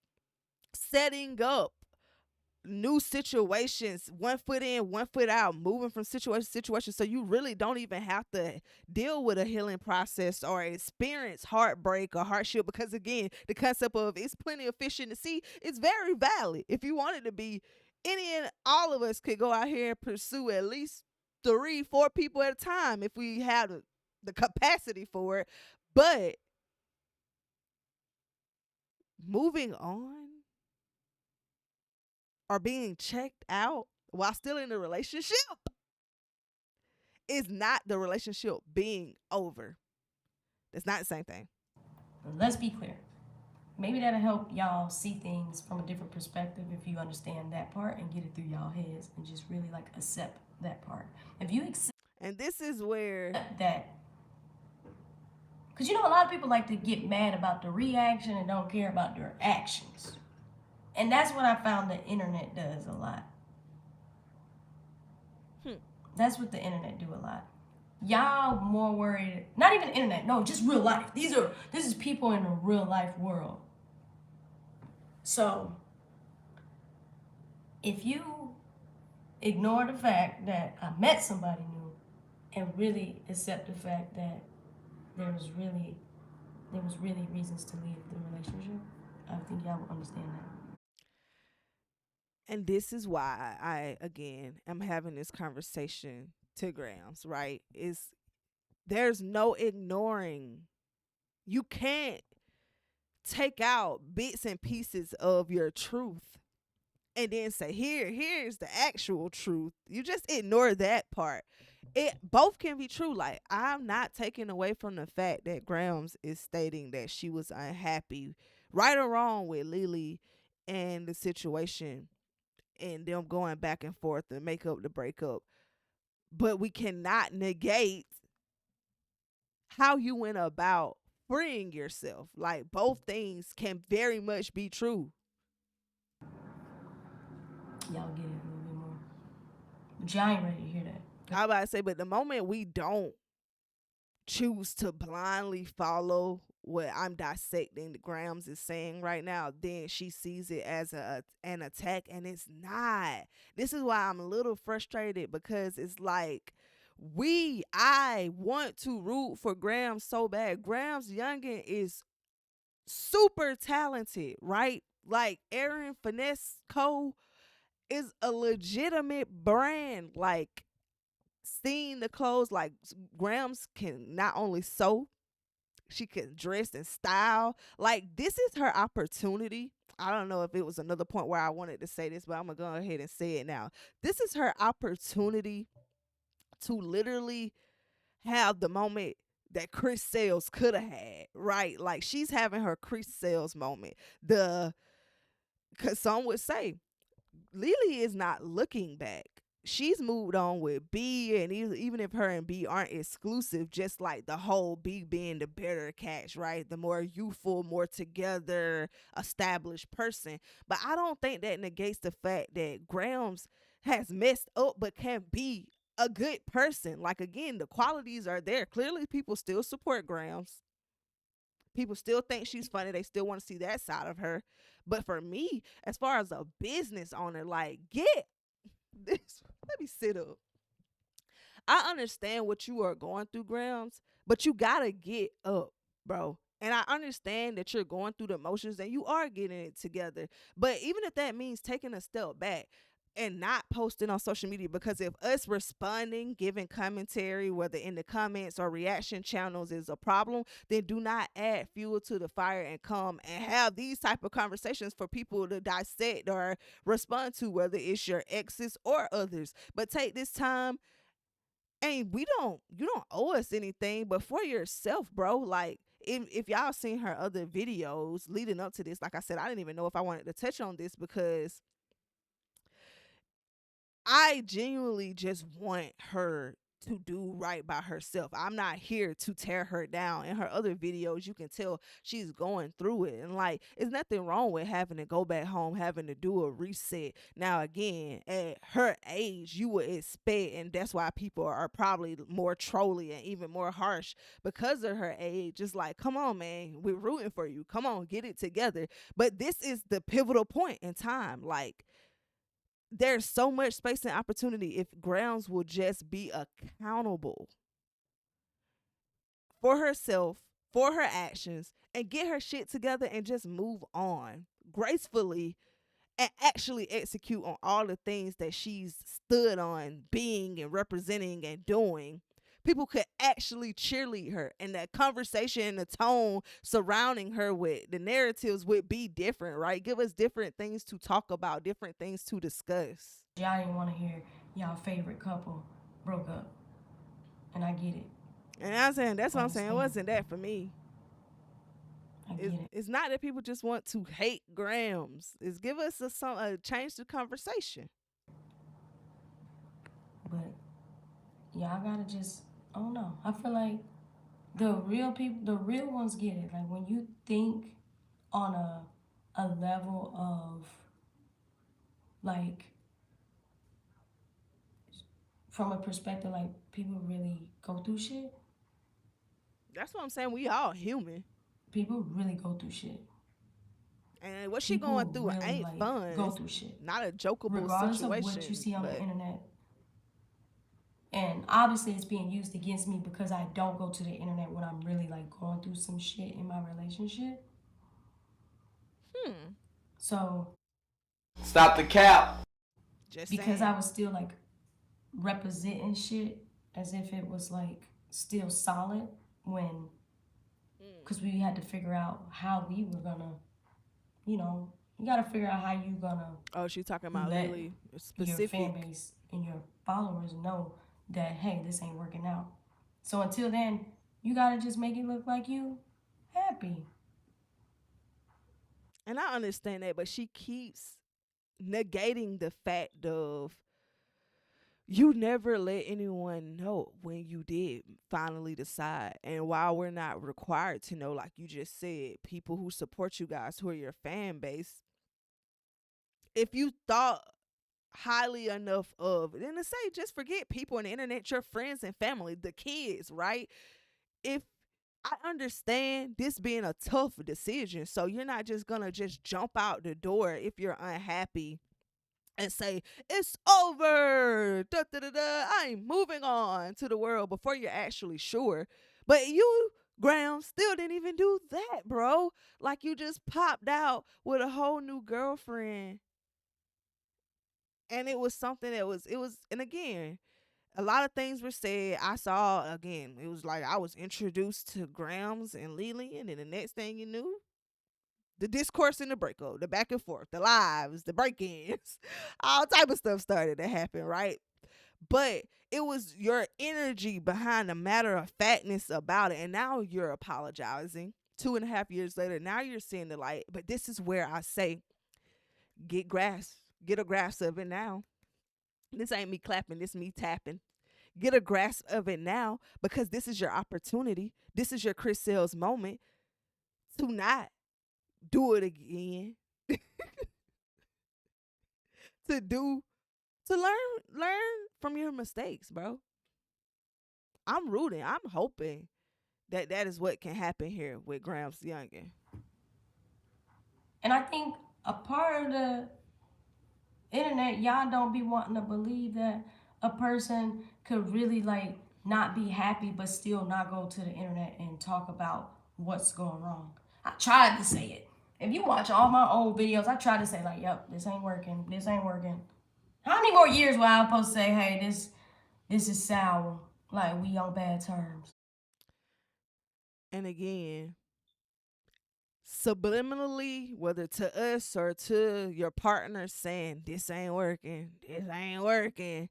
setting up new situations, one foot in, one foot out, moving from situation to situation, so you really don't even have to deal with a healing process or experience heartbreak or hardship, because again, the concept of it's plenty of fish in the sea is very valid. If you wanted to be, any and all of us could go out here and pursue at least 3-4 people at a time if we had the capacity for it. But moving on or being checked out while still in a relationship is not the relationship being over. It's not the same thing. But let's be clear. Maybe that'll help y'all see things from a different perspective if you understand that part and get it through y'all heads and just really like accept that part. If you accept And this is where that, because you know a lot of people like to get mad about the reaction and don't care about their actions. And that's what I found the internet does a lot. That's what the internet do a lot. Y'all more worried, not even the internet, no, just real life. This is people in a real life world. So if you ignore the fact that I met somebody new and really accept the fact that there was really reasons to leave the relationship, I think y'all will understand that. and this is why I again am having this conversation to Gramz, right? Is there's no ignoring. You can't take out bits and pieces of your truth and then say here's the actual truth. You just ignore that part. It both can be true. Like, I'm not taking away from the fact that Gramz is stating that she was unhappy, right or wrong, with Lily and the situation and them going back and forth and make up the breakup. But we cannot negate how you went about freeing yourself. Like, both things can very much be true. Y'all get it a little bit more. But y'all ain't ready to hear that. I was about to say, but the moment we don't choose to blindly follow what I'm dissecting the Grams is saying right now, then she sees it as an attack, and it's not. This is why I'm a little frustrated, because it's like I want to root for Gramz so bad. Gramz Yungn is super talented, right? Like Aaron Finesse Co. is a legitimate brand. Like, seeing the clothes, like Grams can not only sew, she can dress and style. Like, this is her opportunity. I don't know if it was another point where I wanted to say this, but I'm gonna go ahead and say it now. This is her opportunity to literally have the moment that Chris Sales could have had, right? Like, she's having her Chris Sales moment. Cause some would say Lily is not looking back. She's moved on with B, and even if her and B aren't exclusive, just like the whole B being the better catch, right? The more youthful, more together, established person. But I don't think that negates the fact that Grams has messed up but can be a good person. Like, again, the qualities are there. Clearly, people still support Grams. People still think she's funny. They still want to see that side of her. But for me, as far as a business owner, like, get this. Let me sit up. I understand what you are going through, Grams, but you gotta get up, bro. And I understand that you're going through the motions and you are getting it together. But even if that means taking a step back and not posting on social media, because if us responding, giving commentary, whether in the comments or reaction channels, is a problem, then do not add fuel to the fire and come and have these type of conversations for people to dissect or respond to, whether it's your exes or others. But take this time, and you don't owe us anything, but for yourself, bro. Like, if y'all seen her other videos leading up to this, like I said, I didn't even know if I wanted to touch on this, because I genuinely just want her to do right by herself. I'm not here to tear her down. In her other videos, you can tell she's going through it. And like, there's nothing wrong with having to go back home, having to do a reset. Now, again, at her age, you would expect, and that's why people are probably more trolly and even more harsh because of her age. It's like, come on, man, we're rooting for you. Come on, get it together. But this is the pivotal point in time. Like, there's so much space and opportunity if Grams will just be accountable for herself, for her actions, and get her shit together and just move on gracefully and actually execute on all the things that she's stood on being and representing and doing. People could actually cheerlead her, and that conversation and the tone surrounding her with the narratives would be different, right? Give us different things to talk about, different things to discuss. Y'all didn't want to hear y'all favorite couple broke up. And I get it. And I'm saying, that's what I'm saying. It wasn't that for me. I get it. It's not that people just want to hate Grams. It's give us a change the conversation. But y'all gotta just, I don't know. I feel like the real people, the real ones get it. Like, when you think on a level of, like, from a perspective, like, people really go through shit. That's what I'm saying. We all human. People really go through shit. And what she going through really, ain't like, fun. Go through shit. Not a jokeable regardless situation. Regardless of what you see on the internet. And obviously it's being used against me because I don't go to the internet when I'm really, like, going through some shit in my relationship. So. Stop the cap. Just because saying. I was still, like, representing shit as if it was, like, still solid when. Because we had to figure out how we were gonna, you know, you gotta figure out how you gonna. Oh, she's talking about Lily specific. Your fan base and your followers know that, hey, this ain't working out. So until then, you gotta just make it look like you happy. And I understand that, but she keeps negating the fact of you never let anyone know when you did finally decide. And while we're not required to know, like you just said, people who support you guys, who are your fan base, if you thought highly enough of, then to say, just forget people on the internet, your friends and family, the kids, right? if I understand this being a tough decision, so you're not just gonna just jump out the door if you're unhappy and say it's over, da, da, da, da, I'm moving on to the world before you're actually sure. But you, Graham, still didn't even do that, bro. Like, you just popped out with a whole new girlfriend, and it was something that was, it was, and again, a lot of things were said. I saw, again, it was like I was introduced to Gramz and Lily, and then the next thing you knew, the discourse and the breakup, the back and forth, the lives, the break-ins, all type of stuff started to happen, right? But it was your energy behind the matter of factness about it, and now you're apologizing. 2.5 years later, now you're seeing the light. But this is where I say, get a grasp of it now. This ain't me clapping, this me tapping. Get a grasp of it now, because this is your opportunity. This is your Chris Sales moment to not do it again. to do to learn from your mistakes, bro. I'm rooting. I'm hoping that that is what can happen here with Gramz Yungn. And I think a part of the internet, y'all don't be wanting to believe that a person could really like not be happy but still not go to the internet and talk about what's going wrong. I tried to say it. If you watch all my old videos, I tried to say like, yep, this ain't working. This ain't working. How many more years will I supposed to say, hey, this is sour, like we on bad terms? And again, subliminally, whether to us or to your partner, saying this ain't working, this ain't working.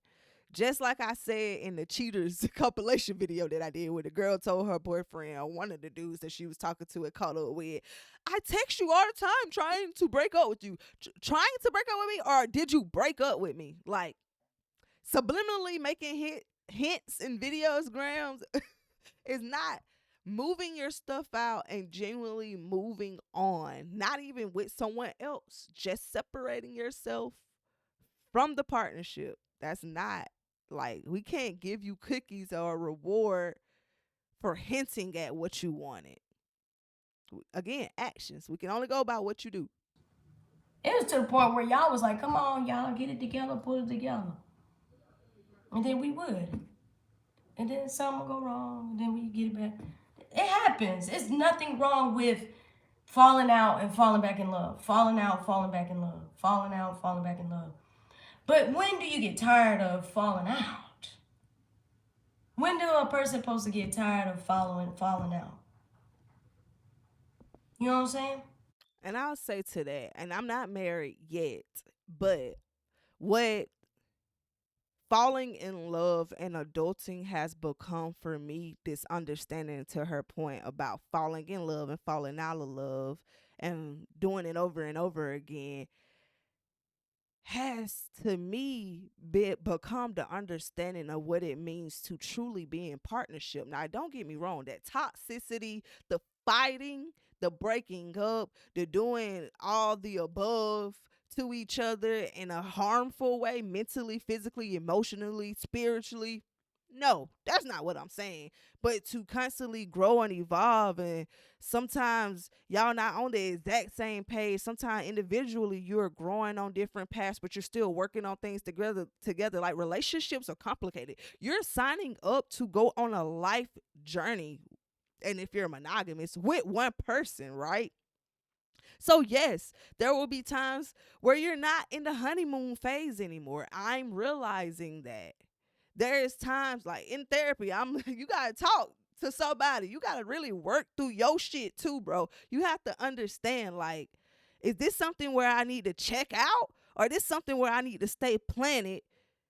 Just like I said in the Cheaters compilation video that I did, where the girl told her boyfriend, or one of the dudes that she was talking to and caught up with, I text you all the time trying to break up with you. Trying to break up with me, or did you break up with me? Like, subliminally making hints in videos, Grams, is not moving your stuff out and genuinely moving on. Not even with someone else. Just separating yourself from the partnership. That's not, like, we can't give you cookies or a reward for hinting at what you wanted. Again, actions. We can only go by what you do. It was to the point where y'all was like, come on, y'all, get it together, put it together. And then we would. And then something would go wrong, and then we get it back. It happens. It's nothing wrong with falling out and falling back in love. Falling out, falling back in love. Falling out, falling back in love. But when do you get tired of falling out? When do a person supposed to get tired of falling out? You know what I'm saying? And I'll say to that, and I'm not married yet, but what falling in love and adulting has become for me, this understanding, to her point about falling in love and falling out of love and doing it over and over again, has to me become the understanding of what it means to truly be in partnership. Now, don't get me wrong, that toxicity, the fighting, the breaking up, the doing all the above to each other in a harmful way, mentally, physically, emotionally, spiritually. No, that's not what I'm saying. But to constantly grow and evolve, and sometimes y'all not on the exact same page. Sometimes individually you're growing on different paths, but you're still working on things together. Like, relationships are complicated. You're signing up to go on a life journey, and if you're monogamous, with one person, right? So yes, there will be times where you're not in the honeymoon phase anymore. I'm realizing that. There is times, like in therapy, you gotta talk to somebody. You gotta really work through your shit too, bro. You have to understand, like, is this something where I need to check out? Or is this something where I need to stay planted,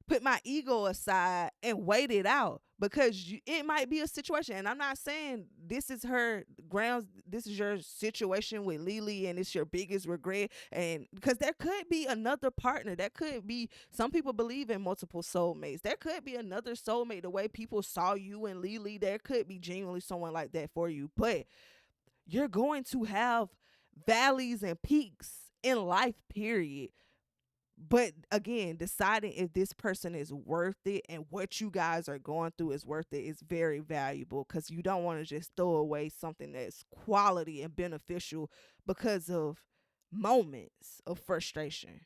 put my ego aside, and wait it out? Because it might be a situation, and I'm not saying this is her grounds, this is your situation with Lily and it's your biggest regret, and because there could be another partner. There could be, some people believe in multiple soulmates. There could be another soulmate. The way people saw you and Lily, there could be genuinely someone like that for you. But you're going to have valleys and peaks in life, period. But again, deciding if this person is worth it and what you guys are going through is worth it is very valuable, because you don't want to just throw away something that's quality and beneficial because of moments of frustration.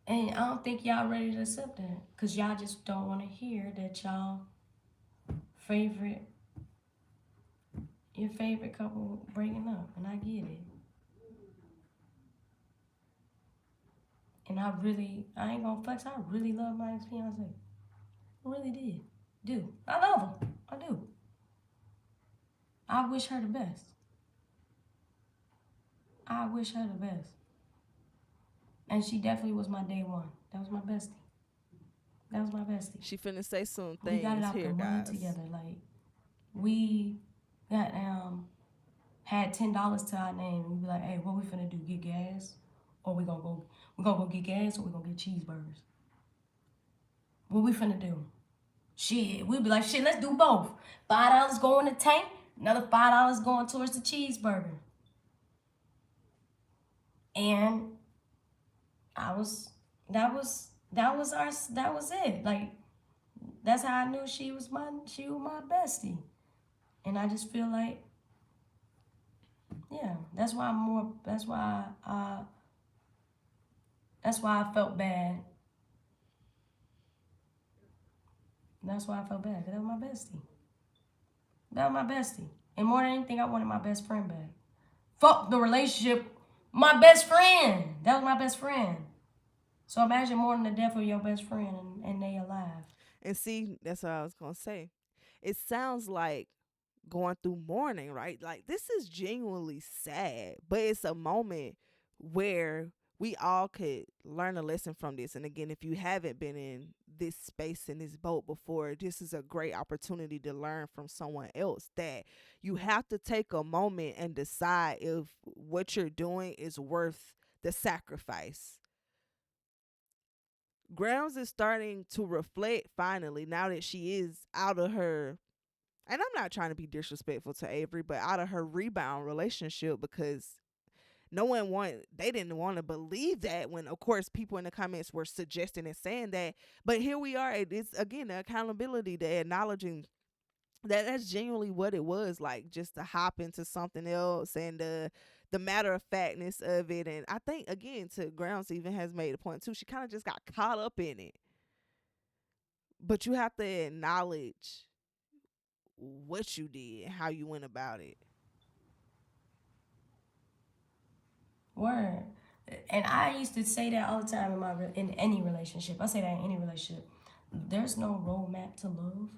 And I don't think y'all ready to accept that. Because y'all just don't want to hear that favorite, your favorite couple breaking up. And I get it. And I ain't gonna flex, I really love my ex-fiance. I really do. I love her. I do. I wish her the best. I wish her the best. And she definitely was my day one. That was my bestie. That was my bestie. She finna say some We things got it out here, the money guys. together. Like, we got had $10 to our name. We be like, hey, what we finna do? Get gas? Or we gonna go get gas, or we gonna get cheeseburgers? What we finna do? Shit, we be like, shit, let's do both. $5 go in the tank, another $5 going towards the cheeseburger. And that was it. Like, that's how I knew she was my bestie. And I just feel like, yeah, that's why I felt bad. That's why I felt bad, because that was my bestie. That was my bestie. And more than anything, I wanted my best friend back. Fuck the relationship. My best friend. That was my best friend. So imagine mourning the death of your best friend and they alive. And see, that's what I was gonna say. It sounds like going through mourning, right? Like, this is genuinely sad, but it's a moment where we all could learn a lesson from this. And again, if you haven't been in this space, in this boat before, this is a great opportunity to learn from someone else, that you have to take a moment and decide if what you're doing is worth the sacrifice. Gramz is starting to reflect finally, now that she is out of her, and I'm not trying to be disrespectful to Avery, but out of her rebound relationship, because they didn't want to believe that, when of course people in the comments were suggesting and saying that. But here we are. It's again the accountability, the acknowledging that that's genuinely what it was, like, just to hop into something else, and the matter of factness of it. And I think, again, to Grounds even has made a point too, she kind of just got caught up in it. But you have to acknowledge what you did and how you went about it. Word. And I used to say that all the time in any relationship. I say that in any relationship. There's no roadmap to love.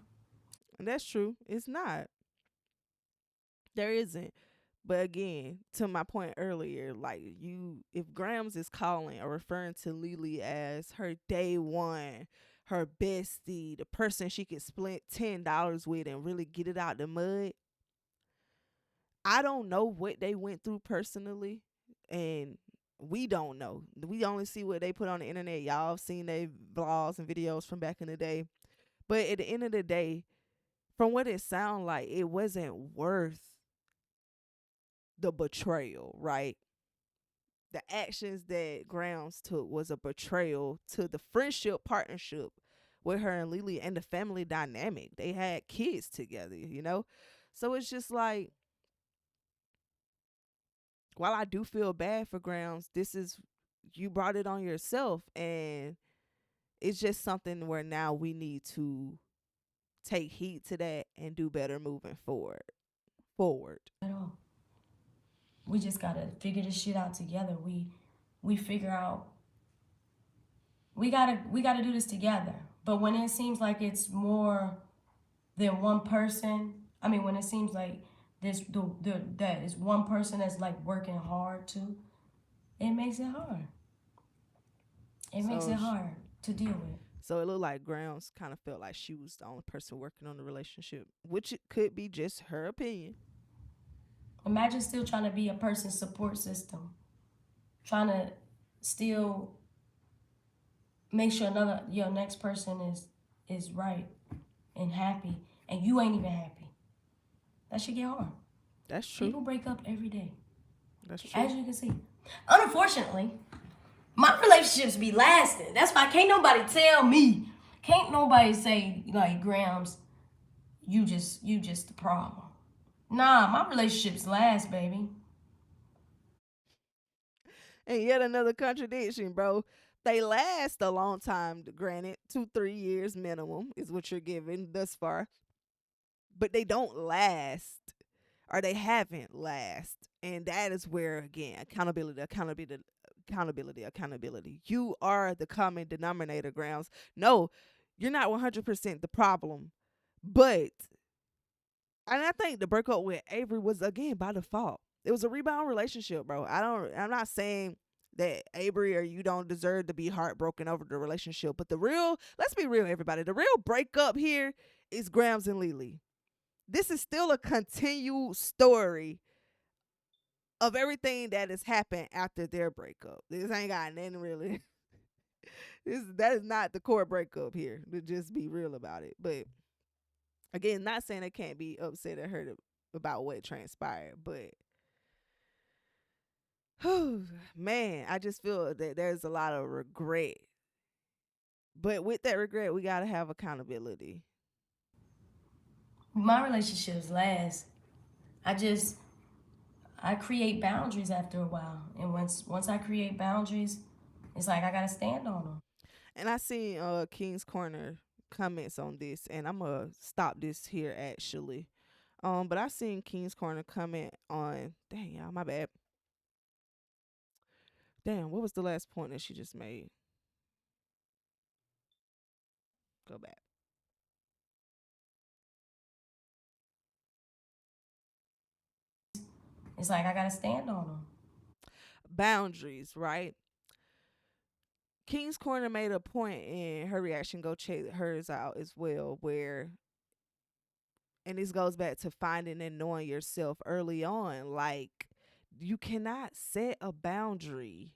And that's true. It's not. There isn't. But again, to my point earlier, like, if Grams is calling or referring to Lily as her day one, her bestie, the person she could split $10 with and really get it out the mud, I don't know what they went through personally, and we don't know. We only see what they put on the internet. Y'all have seen their vlogs and videos from back in the day. But at the end of the day, from what it sounded like, it wasn't worth the betrayal, right? The actions that Grounds took was a betrayal to the friendship partnership with her and Lily, and the family dynamic. They had kids together. So it's just like, while I do feel bad for Grounds, you brought it on yourself, and it's just something where now we need to take heed to that and do better moving forward. At all. We just gotta figure this shit out together. We figure out we gotta do this together. But when it seems like it's more than one person, I mean, when it seems like that is one person that's like working hard too, it makes it hard. It makes it hard to deal with. So it looked like Grounds kind of felt like she was the only person working on the relationship, which it could be just her opinion. Imagine still trying to be a person's support system, trying to still make sure your next person is right and happy, and you ain't even happy. That should get hard. That's true. People break up every day. That's true. As you can see, Unfortunately, my relationships be lasting. That's why can't nobody tell me. Can't nobody say like Grams, you just the problem. Nah, my relationships last, baby. And yet another contradiction, bro. They last a long time, granted, 2-3 years minimum is what you're giving thus far, but they don't last, or they haven't last. And that is where, again, accountability. You are the common denominator, Grounds. No, you're not 100% the problem. But, and I think the breakup with Avery was, again, by default. It was a rebound relationship, bro. I'm not saying that Avery or you don't deserve to be heartbroken over the relationship. But let's be real, everybody. The real breakup here is Grams and Lily. This is still a continued story of everything that has happened after their breakup. This ain't got nothing really. That is not the core breakup here. To just be real about it. But again, not saying they can't be upset or hurt about what transpired, but man, I just feel that there's a lot of regret. But with that regret, we gotta have accountability. My relationships last. I just I create boundaries after a while, and once I create boundaries, it's like I gotta stand on them. And I seen King's Corner comments on this, and I'm gonna stop this here actually. But I seen King's Corner comment on. Dang, y'all, my bad. Damn, what was the last point that she just made? Go back. It's like I gotta stand on them. Boundaries, right? King's Corner made a point in her reaction. Go check hers out as well. Where, and this goes back to finding and knowing yourself early on. Like, you cannot set a boundary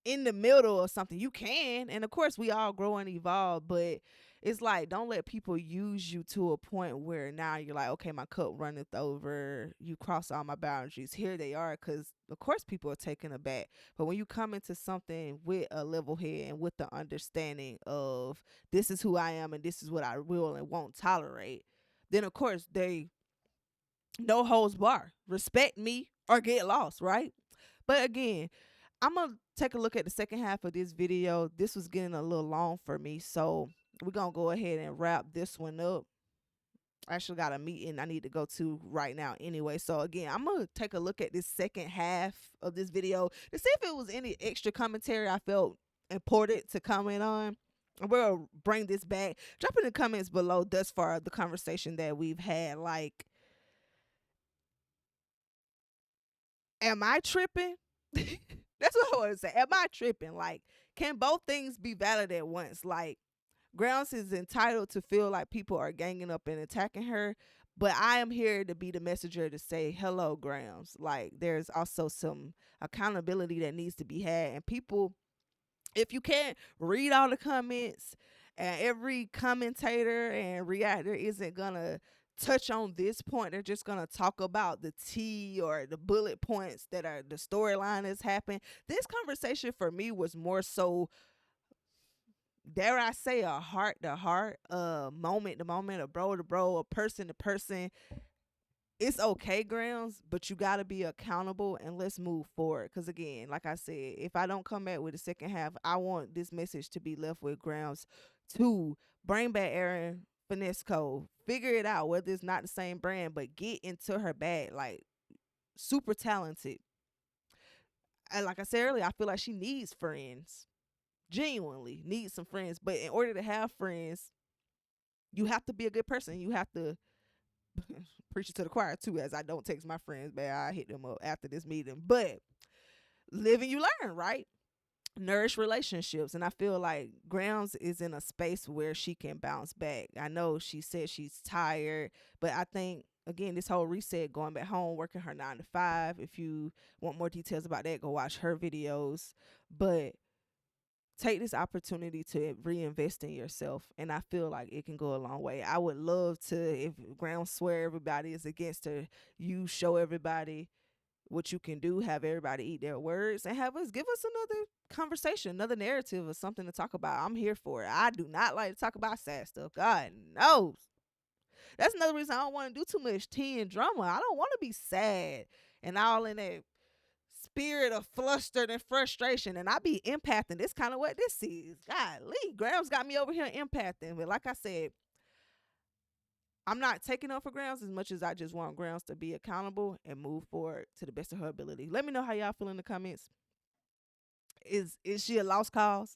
in the middle of something. You can, and of course we all grow and evolve, but it's like, don't let people use you to a point where now you're like, okay, my cup runneth over, you cross all my boundaries, here they are. Because of course people are taken aback, but when you come into something with a level head and with the understanding of this is who I am and this is what I will and won't tolerate, then of course they no holds bar, respect me or get lost, right? But again, I'm gonna take a look at the second half of this video. This was getting a little long for me, so we're gonna go ahead and wrap this one up. I actually got a meeting I need to go to right now anyway. So again, I'm gonna take a look at this second half of this video to see if it was any extra commentary I felt important to comment on. We'll bring this back. Drop in the comments below thus far the conversation that we've had. Like, am I tripping? That's what I want to say. Am I tripping? Like, can both things be valid at once? Like, Grounds is entitled to feel like people are ganging up and attacking her, but I am here to be the messenger to say, hello, Grounds. Like, there's also some accountability that needs to be had. And people, if you can't read all the comments and every commentator and reactor isn't going to touch on this point, they're just gonna talk about the tea or the bullet points that are the storyline that's happened. This conversation for me was more so, dare I say, a heart to heart, moment to moment, a bro to bro, a person to person. It's okay, Grounds, but you gotta be accountable and let's move forward. Cause again, like I said, if I don't come back with the second half, I want this message to be left with Grounds to bring back Aaron Finesco. Figure it out, whether it's not the same brand, but get into her bag. Like, super talented. And like I said earlier, I feel like she needs friends. Genuinely needs some friends. But in order to have friends, you have to be a good person. You have to preach it to the choir too, as I don't text my friends, but I hit them up after this meeting. But live and you learn, right? Nourish relationships. And I feel like Grounds is in a space where she can bounce back. I know she said she's tired, but I think, again, this whole reset, going back home, working her 9 to 5. If you want more details about that, go watch her videos. But take this opportunity to reinvest in yourself, and I feel like it can go a long way. I would love to, if Ground swear everybody is against her, you show everybody what you can do, have everybody eat their words, and give us another conversation, another narrative, or something to talk about. I'm here for it. I do not like to talk about sad stuff. God knows. That's another reason I don't want to do too much tea and drama. I don't want to be sad and all in that spirit of flustered and frustration. And I be empathing. This kind of what this is. Golly, Gramz got me over here empathing. But like I said, I'm not taking up for Gramz as much as I just want Gramz to be accountable and move forward to the best of her ability. Let me know how y'all feel in the comments. Is she a lost cause?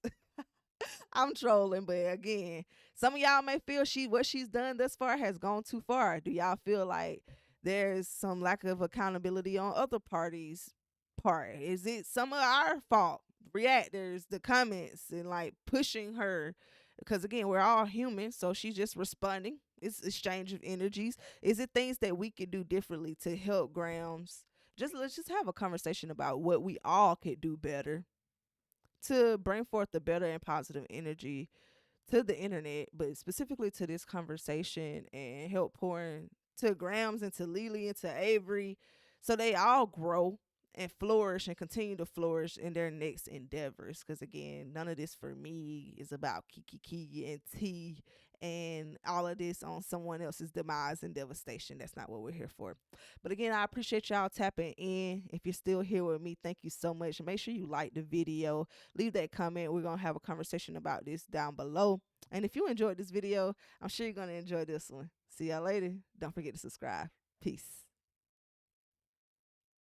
I'm trolling, but again, some of y'all may feel what she's done thus far has gone too far. Do y'all feel like there's some lack of accountability on other parties' part? Is it some of our fault? Reactors, the comments, and like pushing her, because again, we're all human, so she's just responding. It's exchange of energies. Is it things that we could do differently to help Gramz? Let's just have a conversation about what we all could do better to bring forth the better and positive energy to the internet, but specifically to this conversation, and help pour into Gramz and to Lily and to Avery, so they all grow and flourish and continue to flourish in their next endeavors. Because again, none of this for me is about Kiki and T and all of this on someone else's demise and devastation. That's not what we're here for. But again, I appreciate y'all tapping in. If you're still here with me, thank you so much. Make sure you like the video, leave that comment. We're gonna have a conversation about this down below. And if you enjoyed this video, I'm sure you're gonna enjoy this one. See y'all later. Don't forget to subscribe. Peace.